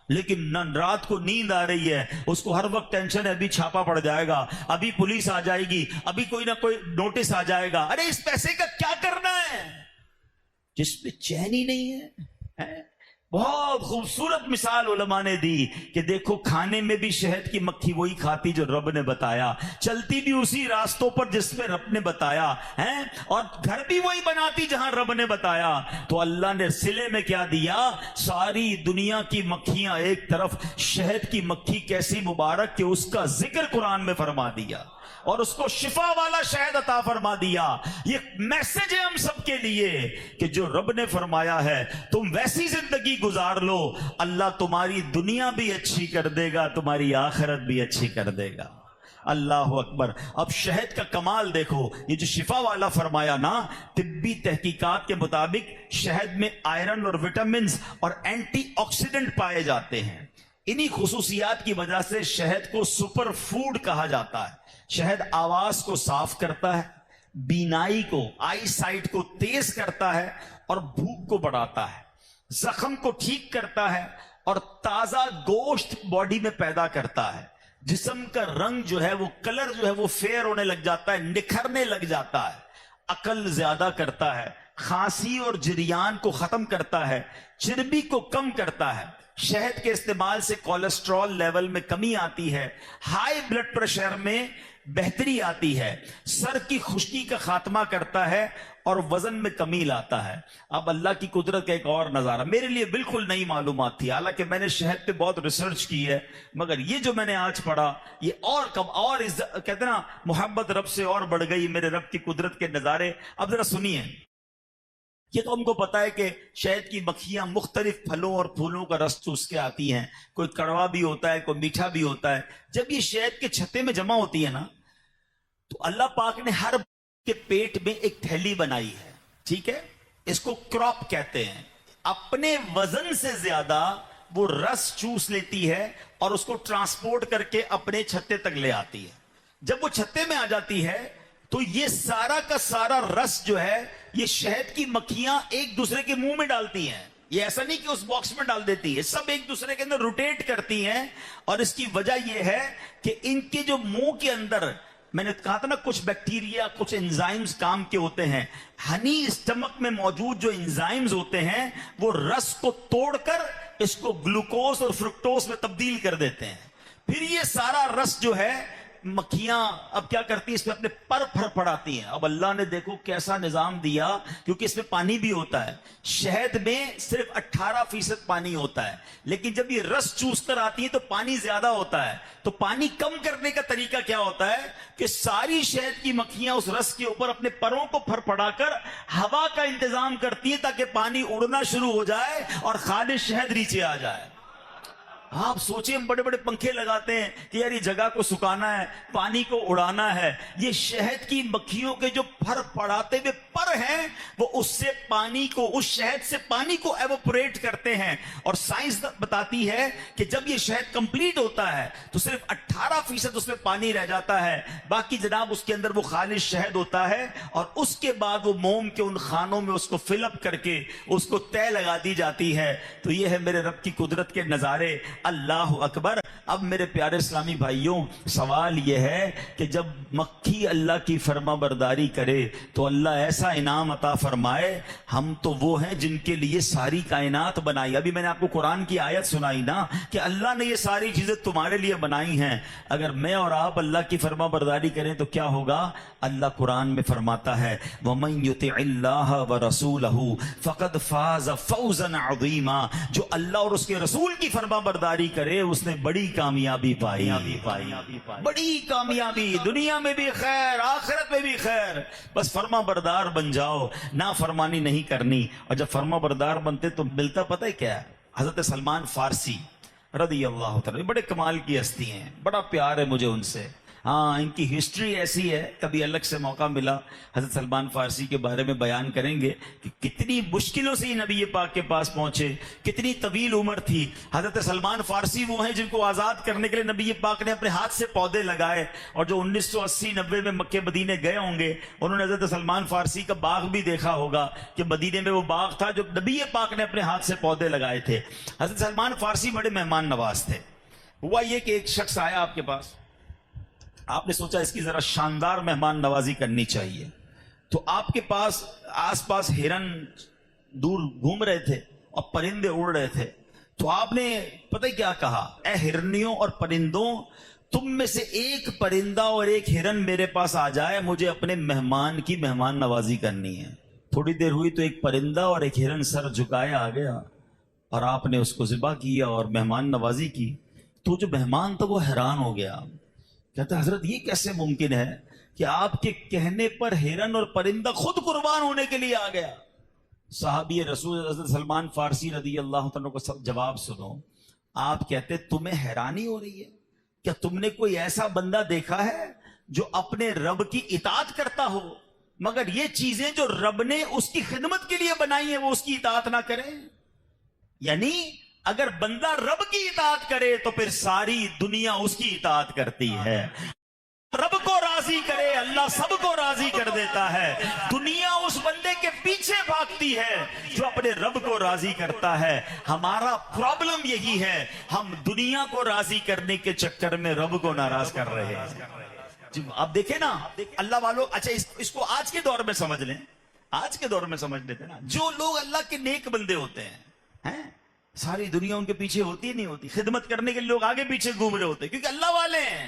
لیکن رات کو نیند آ رہی ہے، اس کو ہر وقت ٹینشن ہے، ابھی چھاپا پڑ جائے گا، ابھی پولیس آ جائے گی، ابھی کوئی نہ کوئی نوٹس آ جائے گا۔ ارے اس پیسے کا کیا کرنا ہے، جس پہ چین ہی نہیں ہے۔ بہت خوبصورت مثال علماء نے دی کہ دیکھو، کھانے میں بھی شہد کی مکھی وہی کھاتی جو رب نے بتایا، چلتی بھی اسی راستوں پر جس پہ رب نے بتایا ہے، اور گھر بھی وہی بناتی جہاں رب نے بتایا۔ تو اللہ نے صلے میں کیا دیا، ساری دنیا کی مکھیاں ایک طرف، شہد کی مکھی کیسی مبارک کہ اس کا ذکر قرآن میں فرما دیا اور اس کو شفا والا شہد عطا فرما دیا۔ یہ میسج ہے ہم سب کے لیے کہ جو رب نے فرمایا ہے تم ویسی زندگی گزار لو، اللہ تمہاری دنیا بھی اچھی کر دے گا، تمہاری آخرت بھی اچھی کر دے گا۔ اللہ اکبر۔ اب شہد کا کمال دیکھو، یہ جو شفا والا فرمایا نا، طبی تحقیقات کے مطابق شہد میں آئرن اور وٹامنز اور اینٹی آکسیڈنٹ پائے جاتے ہیں۔ انہی خصوصیات کی وجہ سے شہد کو سپر فوڈ کہا جاتا ہے۔ شہد آواز کو صاف کرتا ہے، بینائی کو، آئی سائٹ کو تیز کرتا ہے اور بھوک کو بڑھاتا ہے، زخم کو ٹھیک کرتا ہے اور تازہ گوشت باڈی میں پیدا کرتا ہے۔ جسم کا رنگ جو ہے، وہ کلر جو ہے وہ فیئر ہونے لگ جاتا ہے، نکھرنے لگ جاتا ہے۔ عقل زیادہ کرتا ہے، کھانسی اور جریان کو ختم کرتا ہے، چربی کو کم کرتا ہے۔ شہد کے استعمال سے کولیسٹرول لیول میں کمی آتی ہے، ہائی بلڈ پریشر میں بہتری آتی ہے، سر کی خشکی کا خاتمہ کرتا ہے اور وزن میں کمی لاتا ہے۔ اب اللہ کی قدرت کا ایک اور نظارہ، میرے لیے بالکل نئی معلومات تھی، حالانکہ میں نے شہد پہ بہت ریسرچ کی ہے، مگر یہ جو میں نے آج پڑھا، یہ اور کم، اور کہتے نا محبت رب سے اور بڑھ گئی، میرے رب کی قدرت کے نظارے۔ اب ذرا سنیے، یہ تو ہم کو پتا ہے کہ شہد کی مکھیاں مختلف پھلوں اور پھولوں کا رس چوس کے آتی ہیں، کوئی کڑوا بھی ہوتا ہے، کوئی میٹھا بھی ہوتا ہے۔ جب یہ شہد کے چھتے میں جمع ہوتی ہے نا، تو اللہ پاک نے ہر کے پیٹ میں ایک تھیلی بنائی ہے، ٹھیک ہے، اس کو کراپ کہتے ہیں۔ اپنے وزن سے زیادہ وہ رس چوس لیتی ہے اور اس کو ٹرانسپورٹ کر کے اپنے چھتے تک لے آتی ہے. جب وہ چھتے میں آ جاتی ہے تو یہ سارا کا سارا رس جو ہے یہ شہد کی مکھیاں ایک دوسرے کے منہ میں ڈالتی ہیں. یہ ایسا نہیں کہ اس باکس میں ڈال دیتی ہے, سب ایک دوسرے کے اندر روٹیٹ کرتی ہیں. اور اس کی وجہ یہ ہے کہ ان کے جو منہ کے اندر, میں نے کہا تھا نا, کچھ بیکٹیریا, کچھ انزائمز کام کے ہوتے ہیں. ہنی اسٹمک میں موجود جو انزائمز ہوتے ہیں وہ رس کو توڑ کر اس کو گلوکوز اور فرکٹوز میں تبدیل کر دیتے ہیں. پھر یہ سارا رس جو ہے مکھیاں اب کیا کرتی ہیں, اس میں اپنے پر پھر پڑاتی ہیں. اب اللہ نے دیکھو کیسا نظام دیا, کیونکہ اس میں پانی بھی ہوتا ہے. شہد میں صرف 18% پانی ہوتا ہے, لیکن جب یہ رس چوس کر آتی ہے تو پانی زیادہ ہوتا ہے. تو پانی کم کرنے کا طریقہ کیا ہوتا ہے کہ ساری شہد کی مکھیاں اس رس کے اوپر اپنے پروں کو پھر پڑا کر ہوا کا انتظام کرتی ہیں تاکہ پانی اڑنا شروع ہو جائے اور خالص شہد نیچے آ جائے. آپ سوچیں, ہم بڑے بڑے پنکھے لگاتے ہیں کہ یار یہ جگہ کو سکانا ہے, پانی کو اڑانا ہے. یہ شہد کی مکھیوں کے جو پھر پڑاتے ہوئے پر ہیں وہ اس سے پانی کو, اس شہد سے پانی کو ایوپوریٹ کرتے ہیں. اور سائنس بتاتی ہے کہ جب یہ شہد کمپلیٹ ہوتا ہے تو صرف 18% اس میں پانی رہ جاتا ہے, باقی جناب اس کے اندر وہ خالص شہد ہوتا ہے. اور اس کے بعد وہ موم کے ان خانوں میں اس کو فل اپ کر کے اس کو تہ لگا دی جاتی ہے. تو یہ ہے میرے رب کی قدرت کے نظارے. اللہ اکبر. اب میرے پیارے اسلامی بھائیوں, سوال یہ ہے کہ جب مکھی اللہ کی فرما برداری کرے تو اللہ ایسا انعام عطا فرمائے. ہم تو وہ ہیں جن کے لیے ساری کائنات بنائی. ابھی میں نے آپ کو قرآن کی آیت سنائی نا کہ اللہ نے یہ ساری چیزیں تمہارے لیے بنائی ہیں. اگر میں اور آپ اللہ کی فرما برداری کریں تو کیا ہوگا؟ اللہ قرآن میں فرماتا ہے وَمَن يُطِعِ اللَّهَ وَرَسُولَهُ فَقَدْ فَازَ فَوْزًا عَظِيمًا. جو اللہ اور اس کے رسول کی فرما برداری کرے اس نے بڑی کامیابی پائی. بڑی کامیابی, دنیا میں بھی خیر, آخرت میں بھی خیر. بس فرما بردار بن جاؤ, نافرمانی نہیں کرنی. اور جب فرما بردار بنتے تو ملتا پتہ ہے کیا ہے؟ حضرت سلمان فارسی رضی اللہ تعالی, بڑے کمال کی ہستی ہیں, بڑا پیار ہے مجھے ان سے. ہاں, ان کی ہسٹری ایسی ہے, کبھی الگ سے موقع ملا حضرت سلمان فارسی کے بارے میں بیان کریں گے کہ کتنی مشکلوں سے نبی پاک کے پاس پہنچے, کتنی طویل عمر تھی. حضرت سلمان فارسی وہ ہیں جن کو آزاد کرنے کے لیے نبی پاک نے اپنے ہاتھ سے پودے لگائے. اور جو 1980-90 میں مکے مدینے گئے ہوں گے انہوں نے حضرت سلمان فارسی کا باغ بھی دیکھا ہوگا کہ مدینے میں وہ باغ تھا جو نبی پاک نے اپنے ہاتھ سے پودے لگائے تھے. حضرت سلمان فارسی بڑے مہمان نواز تھے. ہوا یہ کہ ایک شخص آیا آپ کے پاس, آپ نے سوچا اس کی ذرا شاندار مہمان نوازی کرنی چاہیے. تو آپ کے پاس آس پاس ہرن دور گھوم رہے تھے اور پرندے اڑ رہے تھے. تو آپ نے پتہ کیا کہا, اے ہرنیوں اور پرندوں, تم میں سے ایک پرندہ اور ایک ہرن میرے پاس آ جائے, مجھے اپنے مہمان کی مہمان نوازی کرنی ہے. تھوڑی دیر ہوئی تو ایک پرندہ اور ایک ہرن سر جھکائے آ گیا اور آپ نے اس کو ذبح کیا اور مہمان نوازی کی. تو جو مہمان تھا وہ حیران ہو گیا, کہتا حضرت یہ کیسے ممکن ہے کہ آپ کے کہنے پر ہرن اور پرندہ خود قربان ہونے کے لیے آ گیا. صحابی رسول حضرت سلمان فارسی رضی اللہ عنہ کو سب جواب سنو. آپ کہتے تمہیں حیرانی ہو رہی ہے, کیا تم نے کوئی ایسا بندہ دیکھا ہے جو اپنے رب کی اطاعت کرتا ہو مگر یہ چیزیں جو رب نے اس کی خدمت کے لیے بنائی ہیں وہ اس کی اطاعت نہ کرے؟ یعنی اگر بندہ رب کی اطاعت کرے تو پھر ساری دنیا اس کی اطاعت کرتی ہے. رب کو راضی کرے اللہ سب کو راضی کر دیتا ہے. دنیا اس بندے کے پیچھے بھاگتی ہے جو اپنے رب کو راضی کرتا ہے. ہمارا پرابلم یہی ہے, ہم دنیا کو راضی کرنے کے چکر میں رب کو ناراض کر رہے ہیں. آپ دیکھیں نا اللہ والوں, اچھا اس کو آج کے دور میں سمجھ لیں, آج کے دور میں سمجھ لیتے نا, جو لوگ اللہ کے نیک بندے ہوتے ہیں ساری دنیا ان کے پیچھے ہوتی نہیں ہوتی, خدمت کرنے کے لوگ آگے پیچھے گھوم رہے ہوتے کیونکہ اللہ والے ہیں.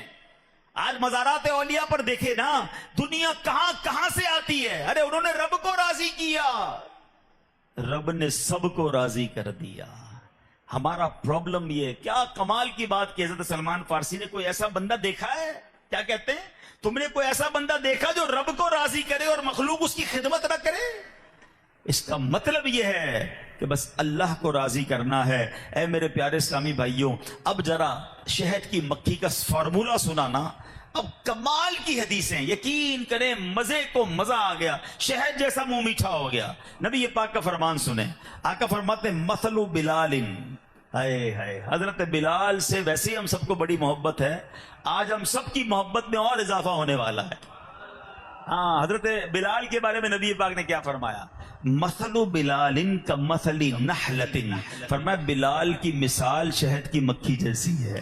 آج مزارات اولیاء پر دیکھے نا دنیا کہاں کہاں سے آتی ہے. ارے انہوں نے رب کو راضی کیا, رب نے سب کو راضی کر دیا. ہمارا پرابلم یہ, کیا کمال کی بات کی حضرت سلمان فارسی نے کوئی ایسا بندہ دیکھا ہے, کیا کہتے ہیں, تم نے کوئی ایسا بندہ دیکھا جو رب کو راضی کرے اور مخلوق اس کی خدمت نہ کرے؟ اس کا مطلب یہ ہے کہ بس اللہ کو راضی کرنا ہے. اے میرے پیارے اسلامی بھائیوں, اب ذرا شہد کی مکھی کا فارمولا سنانا. اب کمال کی حدیثیں, یقین کریں مزے کو مزہ آ گیا, شہد جیسا منہ میٹھا ہو گیا. نبی یہ پاک کا فرمان سنیں, آقا فرماتے مثل بلال ہائے ہائے، حضرت بلال سے ویسے ہی ہم سب کو بڑی محبت ہے، آج ہم سب کی محبت میں اور اضافہ ہونے والا ہے۔ ہاں، حضرت بلال کے بارے میں نبی پاک نے کیا فرمایا؟ مثل بلال کا مثل نحلۃ، فرمایا بلال کی مثال شہد کی مکھی جیسی ہے۔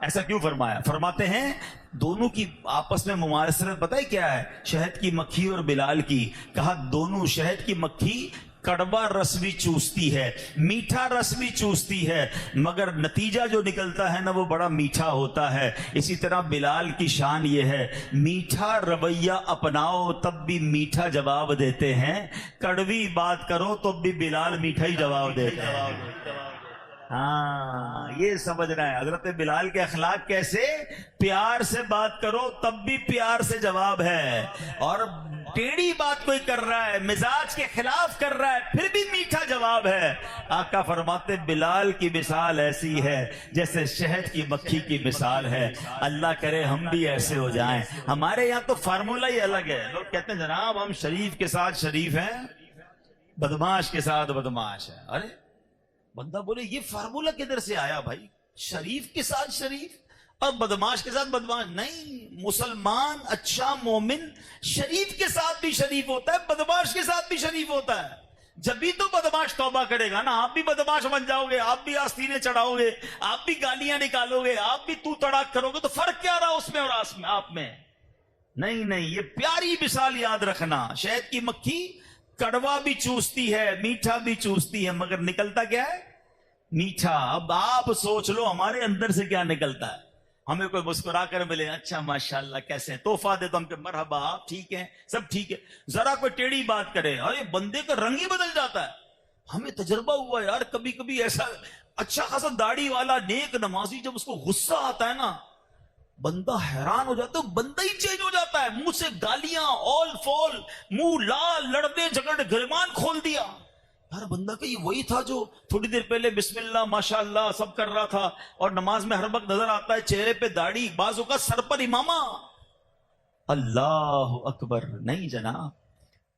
ایسا کیوں فرمایا؟ فرماتے ہیں دونوں کی آپس میں مماثلت پتہ ہے کیا ہے؟ شہد کی مکھی اور بلال کی۔ کہا دونوں، شہد کی مکھی کڑوا رس بھی چوستی ہے، میٹھا رس بھی چوستی ہے، مگر نتیجہ جو نکلتا ہے نا وہ بڑا میٹھا ہوتا ہے۔ اسی طرح بلال کی شان یہ ہے، میٹھا رویہ اپناؤ تب بھی میٹھا جواب دیتے ہیں، کڑوی بات کرو تب بھی بلال میٹھا ہی جواب دیتے ہیں۔ ہاں، یہ سمجھنا ہے حضرت بلال کے اخلاق کیسے؟ پیار سے بات کرو تب بھی پیار سے جواب ہے، اور ٹیڑھی بات کوئی کر رہا ہے، مزاج کے خلاف کر رہا ہے، پھر بھی میٹھا جواب ہے۔ آقا فرماتے بلال کی مثال ایسی ہے جیسے شہد کی مکھی کی مثال ہے۔ اللہ کرے ہم بھی ایسے ہو جائیں۔ ہمارے یہاں تو فارمولہ ہی الگ ہے، لوگ کہتے ہیں جناب ہم شریف کے ساتھ شریف ہیں، بدماش کے ساتھ بدماش ہے۔ ارے بندہ بولے یہ فارمولہ کدھر سے آیا بھائی؟ شریف کے ساتھ شریف اور بدماش کے ساتھ بدماش نہیں۔ مسلمان اچھا مومن شریف کے ساتھ بھی شریف ہوتا ہے، بدماش کے ساتھ بھی شریف ہوتا ہے۔ جبھی تو بدماش توبہ کرے گا نا، آپ بھی بدماش بن جاؤ گے، آپ بھی آستینے چڑھاؤ گے، آپ بھی گالیاں نکالو گے، آپ بھی تو تڑاک کرو گے، تو فرق کیا رہا اس میں اور آپ میں؟ نہیں نہیں، یہ پیاری مثال یاد رکھنا، شہد کی مکھی کڑوا بھی چوستی ہے، میٹھا بھی چوستی ہے، مگر نکلتا کیا ہے؟ میٹھا۔ اب آپ سوچ لو ہمارے اندر سے کیا نکلتا ہے؟ ہمیں کوئی مسکرا کر ملے، اچھا ماشاءاللہ کیسے ہیں، تحفہ دے تو ہم کہ مرحبا آپ ٹھیک ہیں، سب ٹھیک ہے۔ ذرا کوئی ٹیڑھی بات کرے، ارے بندے کا رنگ ہی بدل جاتا ہے۔ ہمیں تجربہ ہوا یار، کبھی کبھی ایسا اچھا خاصا داڑھی والا نیک نمازی جب اس کو غصہ آتا ہے نا، بندہ حیران ہو جاتا ہے، بندہ ہی چینج ہو جاتا ہے، منہ سے گالیاں اول فول، منہ لال، لڑنے جھگڑ گریبان کھول دیا۔ یار بندہ کہ یہ وہی تھا جو تھوڑی دیر پہلے بسم اللہ ماشاءاللہ سب کر رہا تھا، اور نماز میں ہر وقت نظر آتا ہے چہرے پہ داڑھی، بعض اوقات سر پر امامہ۔ اللہ اکبر! نہیں جناب،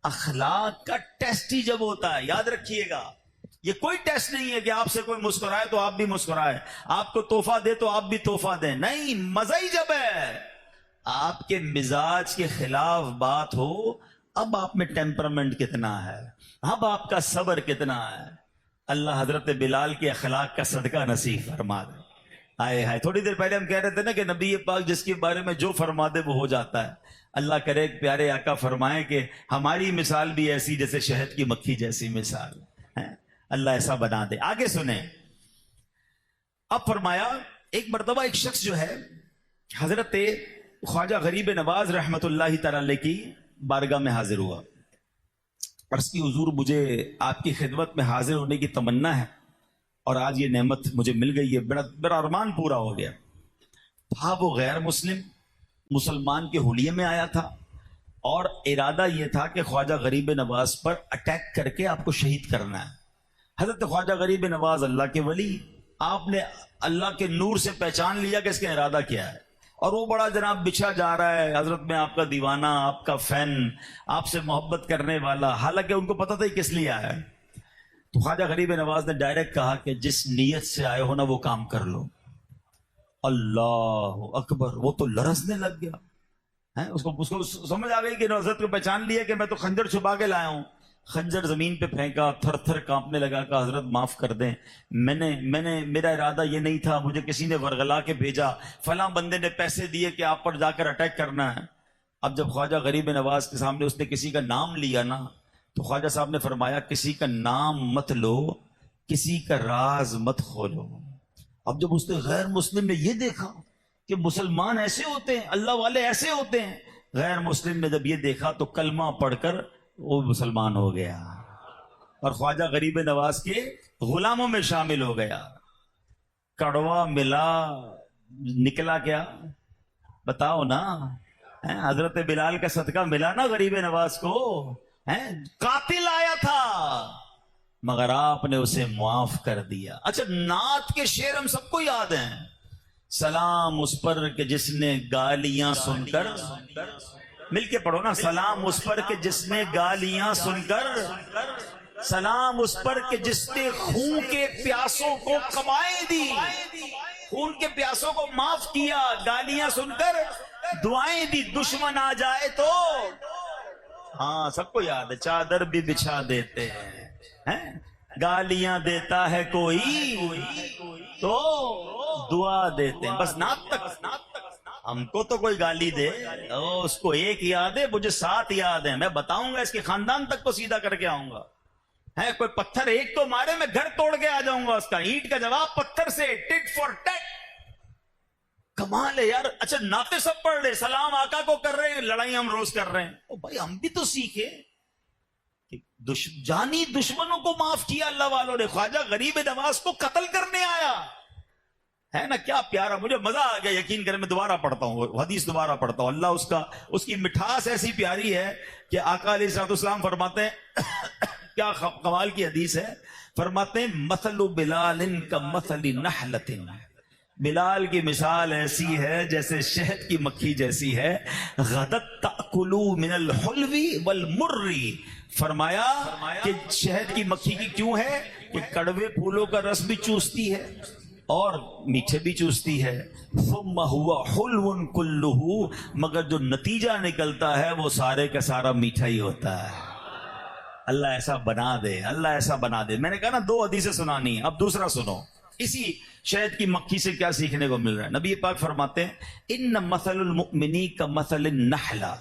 اخلاق کا ٹیسٹ ہی جب ہوتا ہے، یاد رکھیے گا، یہ کوئی ٹیسٹ نہیں ہے کہ آپ سے کوئی مسکرائے تو آپ بھی مسکرائے، آپ کو تحفہ دے تو آپ بھی تحفہ دیں، نہیں، مزہ ہی جب ہے آپ کے مزاج کے خلاف بات ہو، اب آپ میں ٹیمپرمنٹ کتنا ہے، اب آپ کا صبر کتنا ہے۔ اللہ حضرت بلال کے اخلاق کا صدقہ نصیب فرما دے۔ آئے ہائے، تھوڑی دیر پہلے ہم کہہ رہے تھے نا کہ نبی پاک جس کے بارے میں جو فرما دے وہ ہو جاتا ہے۔ اللہ کرے ایک پیارے آقا فرمائے کہ ہماری مثال بھی ایسی جیسے شہد کی مکھی جیسی مثال ہے، اللہ ایسا بنا دے۔ آگے سنیں، اب فرمایا ایک مرتبہ ایک شخص جو ہے حضرت خواجہ غریب نواز رحمت اللہ تعالی کی بارگاہ میں حاضر ہوا، عرض کی حضور مجھے آپ کی خدمت میں حاضر ہونے کی تمنا ہے، اور آج یہ نعمت مجھے مل گئی ہے، بڑا ارمان پورا ہو گیا۔ تھا وہ غیر مسلم، مسلمان کے حلیے میں آیا تھا، اور ارادہ یہ تھا کہ خواجہ غریب نواز پر اٹیک کر کے آپ کو شہید کرنا ہے۔ حضرت خواجہ غریب نواز اللہ کے ولی، آپ نے اللہ کے نور سے پہچان لیا کہ اس کا ارادہ کیا ہے، اور وہ بڑا جناب بچھا جا رہا ہے، حضرت میں آپ کا دیوانہ، آپ کا فین، آپ سے محبت کرنے والا، حالانکہ ان کو پتہ تھا کس لیے آیا ہے۔ تو خواجہ غریب نواز نے ڈائریکٹ کہا کہ جس نیت سے آئے ہو نا وہ کام کر لو۔ اللہ اکبر! وہ تو لرزنے لگ گیا، اس کو سمجھ آ گئی کہ حضرت کو پہچان لیا کہ میں تو خنجر چھپا کے لایا ہوں۔ خنجر زمین پہ پھینکا، تھر تھر کانپنے لگا، کہ حضرت معاف کر دیں، میرا ارادہ یہ نہیں تھا، مجھے کسی نے ورغلا کے بھیجا، فلاں بندے نے پیسے دیے کہ آپ پر جا کر اٹیک کرنا ہے۔ اب جب خواجہ غریب نواز کے سامنے اس نے کسی کا نام لیا نا، تو خواجہ صاحب نے فرمایا کسی کا نام مت لو، کسی کا راز مت کھولو۔ اب جب اس نے غیر مسلم نے یہ دیکھا کہ مسلمان ایسے ہوتے ہیں، اللہ والے ایسے ہوتے ہیں، غیر مسلم نے جب یہ دیکھا تو کلمہ پڑھ کر وہ مسلمان ہو گیا، اور خواجہ غریب نواز کے غلاموں میں شامل ہو گیا۔ کڑوا ملا، نکلا کیا بتاؤ نا؟ حضرت بلال کا صدقہ ملا نا غریب نواز کو، قاتل آیا تھا مگر آپ نے اسے معاف کر دیا۔ اچھا، نعت کے شعر ہم سب کو یاد ہیں، سلام اس پر کہ جس نے گالیاں سن کر، مل کے پڑھو نا، سلام اس پر کہ جس نے گالیاں سن کر سلام اس پر کہ جس نے خون کے پیاسوں کو کمائیں دی، خون کے پیاسوں کو معاف کیا، گالیاں سن کر دعائیں دی، دشمن آ جائے تو ہاں سب کو یاد ہے چادر بھی بچھا دیتے ہیں، گالیاں دیتا ہے کوئی تو دعا دیتے ہیں، بس نعت تک، ہم کو تو کوئی گالی دے اس کو ایک یاد ہے، مجھے 7 یاد ہیں، میں بتاؤں گا اس کے خاندان تک کو سیدھا کر کے آؤں گا، ہے کوئی پتھر ایک تو مارے میں گھر توڑ کے آ جاؤں گا، اس کا اینٹ کا جواب پتھر سے، ٹٹ فار ٹٹ، کمال ہے یار۔ اچھا نعتیں سب پڑھ رہے، سلام آقا کو کر رہے ہیں، لڑائی ہم روز کر رہے ہیں، او بھائی ہم بھی تو سیکھے، جانی دشمنوں کو معاف کیا اللہ والوں نے، خواجہ غریب نواز کو قتل کرنے آیا ہے نا، کیا پیارا، مجھے مزہ آ گیا، یقین کریں میں دوبارہ پڑھتا ہوں حدیث، دوبارہ پڑھتا ہوں، اللہ اس کی مٹھاس ایسی پیاری ہے کہ آقا علیہ الصلوۃ والسلام فرماتے ہیں کیا کمال کی حدیث ہے، فرماتے ہیں مثل بلال کا مثل نحلۃ، بلال کی مثال ایسی ہے جیسے شہد کی مکھی جیسی ہے، غدت تأکل من الحلو والمر، فرمایا کہ شہد کی مکھی کی کیوں ہے کہ کڑوے پھولوں کا رس بھی چوستی ہے اور میٹھے بھی چوستی ہے، ثم هو حلو كله، مگر جو نتیجہ نکلتا ہے وہ سارے کا سارا میٹھا ہی ہوتا ہے۔ اللہ ایسا بنا دے، اللہ ایسا بنا دے۔ میں نے کہا نا 2 حدیثیں سنانی ہیں، اب دوسرا سنو، اسی شہد کی مکھی سے کیا سیکھنے کو مل رہا ہے۔ نبی پاک فرماتے ہیں ان مثل المؤمنی کا مثل النحلہ،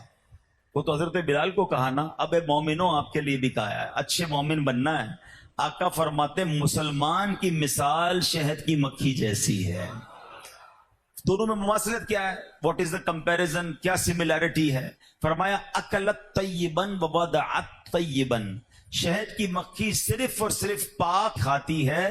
وہ تو حضرت بلال کو کہا نا، اب مومنوں آپ کے لیے بھی کہا ہے، اچھے مومن بننا ہے، آقا فرماتے مسلمان کی مثال شہد کی مکھی جیسی ہے۔ دونوں میں مماثلت کیا ہے، واٹ از دا کمپیریزن، کیا سملیرٹی ہے، فرمایا اکلت طیباً ووضعت طیباً، شہد کی مکھی صرف اور صرف پاک کھاتی ہے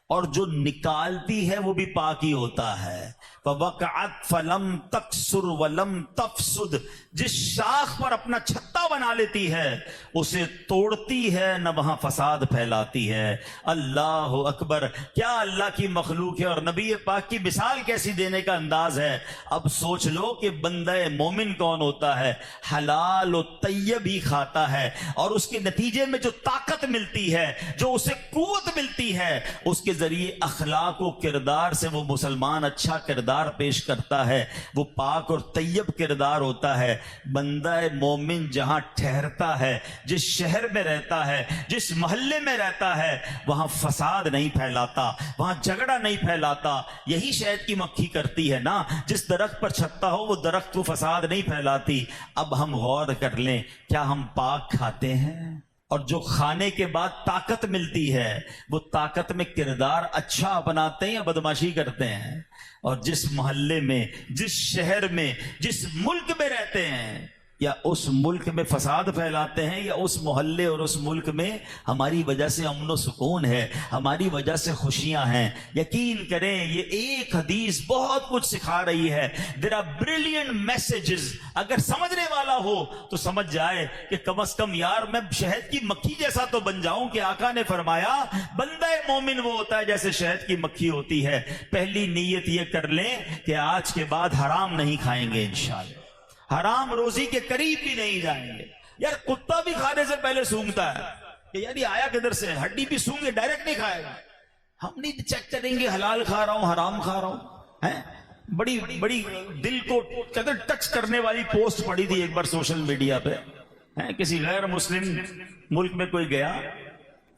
اور جو نکالتی ہے وہ بھی پاک ہی ہوتا ہے، فوقعت فلم تکسر ولم تفسد، جس شاخ پر اپنا چھتا بنا لیتی ہے اسے توڑتی ہے نہ وہاں فساد پھیلاتی ہے۔ اللہ اکبر، کیا اللہ کی مخلوق ہے، اور نبی پاک کی مثال کیسی دینے کا انداز ہے۔ اب سوچ لو کہ بندہ مومن کون ہوتا ہے، حلال و طیب ہی کھاتا ہے، اور اس کے نتیجے میں جو طاقت ملتی ہے، جو اسے قوت ملتی ہے، اس کے ذریعے اخلاق و کردار سے وہ مسلمان اچھا کردار پیش کرتا ہے، وہ پاک اور طیب کردار ہوتا ہے۔ بندہ مومن جہاں ٹھہرتا ہے، جس شہر میں رہتا ہے، جس محلے میں رہتا ہے، وہاں فساد نہیں پھیلاتا، وہاں جھگڑا نہیں پھیلاتا۔ یہی شہد کی مکھی کرتی ہے نا، جس درخت پر چھتا ہو وہ درخت کو فساد نہیں پھیلاتی۔ اب ہم غور کر لیں، کیا ہم پاک کھاتے ہیں؟ اور جو کھانے کے بعد طاقت ملتی ہے وہ طاقت میں کردار اچھا اپناتے ہیں یا بدماشی کرتے ہیں؟ اور جس محلے میں، جس شہر میں، جس ملک میں رہتے ہیں، یا اس ملک میں فساد پھیلاتے ہیں، یا اس محلے اور اس ملک میں ہماری وجہ سے امن و سکون ہے، ہماری وجہ سے خوشیاں ہیں۔ یقین کریں یہ ایک حدیث بہت کچھ سکھا رہی ہے۔ there are brilliant messages، اگر سمجھنے والا ہو تو سمجھ جائے کہ کم از کم یار میں شہد کی مکھی جیسا تو بن جاؤں، کہ آقا نے فرمایا بندہ مومن وہ ہوتا ہے جیسے شہد کی مکھی ہوتی ہے۔ پہلی نیت یہ کر لیں کہ آج کے بعد حرام نہیں کھائیں گے انشاءاللہ، حرام روزی کے قریب بھی نہیں جائیں گے۔ یار کتا بھی کھانے سے پہلے سونگتا ہے کہ یار یہ آیا کدھر سے، ہڈی بھی سونگے، ڈائریکٹ نہیں کھائے گا۔ ہم نہیں چیک کریں گے حلال کھا رہا ہوں حرام کھا رہا ہوں، ہیں بڑی بڑی دل کو کدھر ٹچ کرنے والی پوسٹ پڑی تھی ایک بار سوشل میڈیا پہ، ہیں کسی غیر مسلم ملک میں کوئی گیا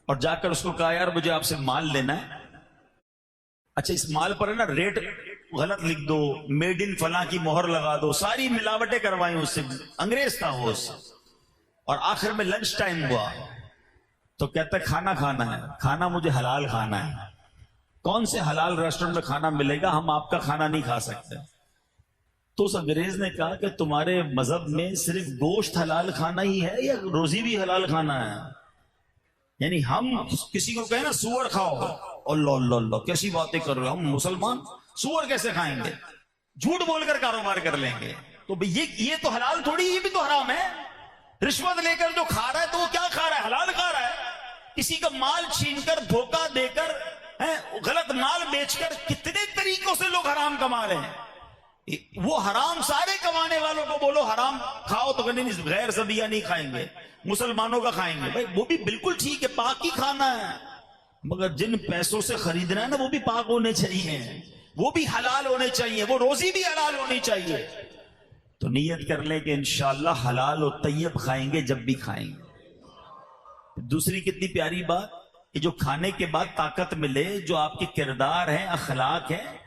اور جا کر اس کو کہا یار مجھے آپ سے مال لینا ہے، اچھا اس مال پر ہے نا ریٹ غلط لکھ دو، میڈ ان فلاں کی مہر لگا دو، ساری ملاوٹیں کروائیں اس سے، انگریز تھا وہ اس سے۔ اور آخر میں لنچ ٹائم ہوا تو کہتا ہے کھانا کھانا ہے، کھانا مجھے حلال کھانا ہے۔ کون سے حلال ریسٹورنٹ میں کھانا ملے گا، ہم آپ کا کھانا نہیں کھا سکتے۔ تو اس انگریز نے کہا کہ تمہارے مذہب میں صرف گوشت حلال کھانا ہی ہے یا روزی بھی حلال کھانا ہے؟ یعنی ہم کسی کو کہیں نا سور کھاؤ، اللہ اللہ اللہ کیسی باتیں کر رہے ہو، ہم مسلمان سور کیسے کھائیں گے، جھوٹ بول کر کاروبار کر لیں گے۔ تو یہ تو حلال تھوڑی، یہ بھی تو حرام ہے۔ رشوت لے کر جو کھا رہا ہے تو وہ کیا کھا رہا ہے، حلال کھا رہا ہے۔ کسی کا مال چھین کر، دھوکہ دے کر، غلط مال بیچ کر، کتنے طریقوں سے لوگ حرام کما رہے ہیں۔ وہ حرام سارے کمانے والوں کو بولو حرام کھاؤ تو نہیں، غیر ذبیحہ نہیں کھائیں گے، مسلمانوں کا کھائیں گے. بھائی وہ بھی بالکل ٹھیک ہے، پاک ہی کھانا ہے، مگر جن پیسوں سے خریدنا ہے نا وہ بھی پاک ہونے چاہیے، وہ بھی حلال ہونے چاہیے، وہ روزی بھی حلال ہونی چاہیے. تو نیت کر لیں کہ انشاءاللہ حلال و طیب کھائیں گے جب بھی کھائیں گے. دوسری کتنی پیاری بات کہ جو کھانے کے بعد طاقت ملے، جو آپ کے کردار ہیں، اخلاق ہیں،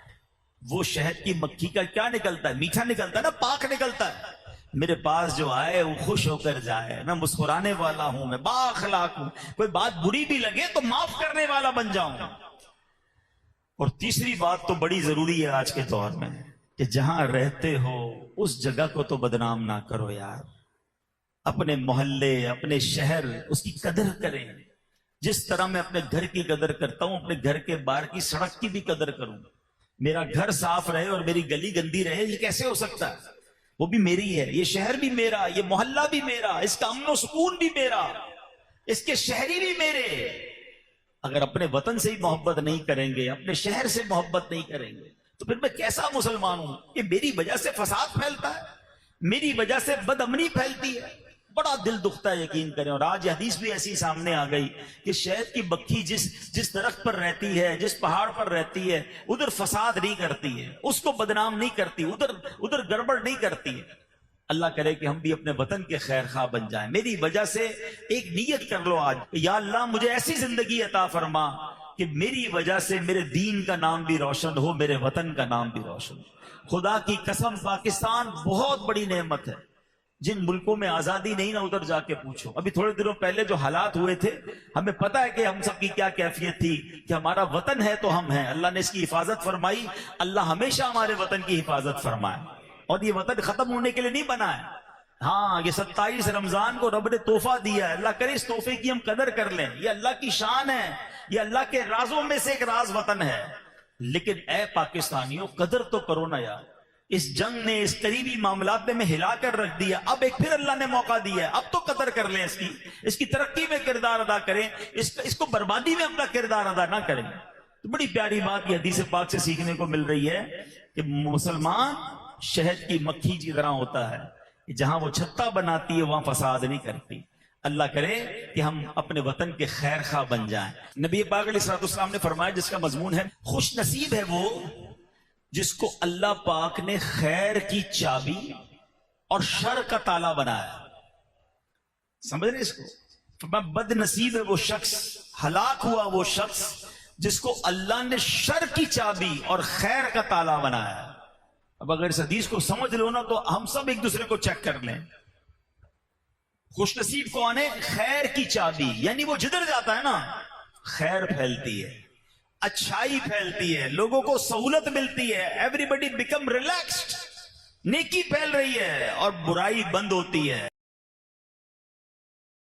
وہ شہد کی مکھی کا کیا نکلتا ہے؟ میٹھا نکلتا ہے نا، پاک نکلتا ہے. میرے پاس جو آئے وہ خوش ہو کر جائے، میں مسکرانے والا ہوں، میں با اخلاق ہوں، کوئی بات بری بھی لگے تو معاف کرنے والا بن جاؤں. اور تیسری بات تو بڑی ضروری ہے آج کے دور میں کہ جہاں رہتے ہو اس جگہ کو تو بدنام نہ کرو یار. اپنے محلے، اپنے شہر، اس کی قدر کریں. جس طرح میں اپنے گھر کی قدر کرتا ہوں، اپنے گھر کے باہر کی سڑک کی بھی قدر کروں. میرا گھر صاف رہے اور میری گلی گندی رہے، یہ کیسے ہو سکتا ہے؟ وہ بھی میری ہے، یہ شہر بھی میرا، یہ محلہ بھی میرا، اس کا امن و سکون بھی میرا، اس کے شہری بھی میرے. اگر اپنے وطن سے ہی محبت نہیں کریں گے، اپنے شہر سے محبت نہیں کریں گے، تو پھر میں کیسا مسلمان ہوں؟ کہ میری وجہ سے فساد پھیلتا ہے، میری وجہ سے بد امنی پھیلتی ہے. بڑا دل دکھتا ہے، یقین کریں. اور آج حدیث بھی ایسی سامنے آ گئی کہ شہد کی مکھی جس درخت پر رہتی ہے، جس پہاڑ پر رہتی ہے، ادھر فساد نہیں کرتی ہے، اس کو بدنام نہیں کرتی، ادھر گڑبڑ نہیں کرتی ہے. اللہ کرے کہ ہم بھی اپنے وطن کے خیر خواہ بن جائیں. میری وجہ سے ایک نیت کر لو آج، یا اللہ مجھے ایسی زندگی عطا فرما کہ میری وجہ سے میرے دین کا نام بھی روشن ہو، میرے وطن کا نام بھی روشن ہو. خدا کی قسم پاکستان بہت بڑی نعمت ہے. جن ملکوں میں آزادی نہیں نا ادھر جا کے پوچھو. ابھی تھوڑے دنوں پہلے جو حالات ہوئے تھے، ہمیں پتہ ہے کہ ہم سب کی کیا کیفیت تھی، کہ ہمارا وطن ہے تو ہم ہیں. اللہ نے اس کی حفاظت فرمائی. اللہ ہمیشہ ہمارے وطن کی حفاظت فرمائے. اور یہ وطن ختم ہونے کے لیے نہیں بنا ہے. ہاں، یہ 27 رمضان کو رب نے تحفہ دیا ہے. اللہ کرے اس تحفے کی ہم قدر کر لیں. یہ اللہ کی شان ہے، یہ اللہ کے رازوں میں سے ایک راز وطن ہے. لیکن اے پاکستانیوں، قدر تو کرو نا یار. اس جنگ نے، اس قریبی معاملات نے میں ہلا کر رکھ دیا. اب ایک پھر اللہ نے موقع دیا ہے، اب تو قدر کر لیں اس کی ترقی میں کردار ادا کریں، اس کو بربادی میں اپنا کردار ادا نہ کریں. تو بڑی پیاری بات یہ حدیث پاک سے سیکھنے کو مل رہی ہے کہ مسلمان شہد کی مکھی کی طرح ہوتا ہے، جہاں وہ چھتا بناتی ہے وہاں فساد نہیں کرتی. اللہ کرے کہ ہم اپنے وطن کے خیر خواہ بن جائیں. نبی پاک علیہ السلام نے فرمایا، جس کا مضمون ہے خوش نصیب ہے وہ جس کو اللہ پاک نے خیر کی چابی اور شر کا تالا بنایا. سمجھ رہے اس کو؟ بد نصیب ہے وہ شخص، ہلاک ہوا وہ شخص جس کو اللہ نے شر کی چابی اور خیر کا تالا بنایا. اب اگر اس حدیث کو سمجھ لو نا تو ہم سب ایک دوسرے کو چیک کر لیں. خوش نصیب کون ہے؟ خیر کی چابی، یعنی وہ جدھر جاتا ہے نا خیر پھیلتی ہے، اچھائی پھیلتی ہے، لوگوں کو سہولت ملتی ہے، ایوری بڈی بیکم ریلیکسڈ، نیکی پھیل رہی ہے اور برائی بند ہوتی ہے.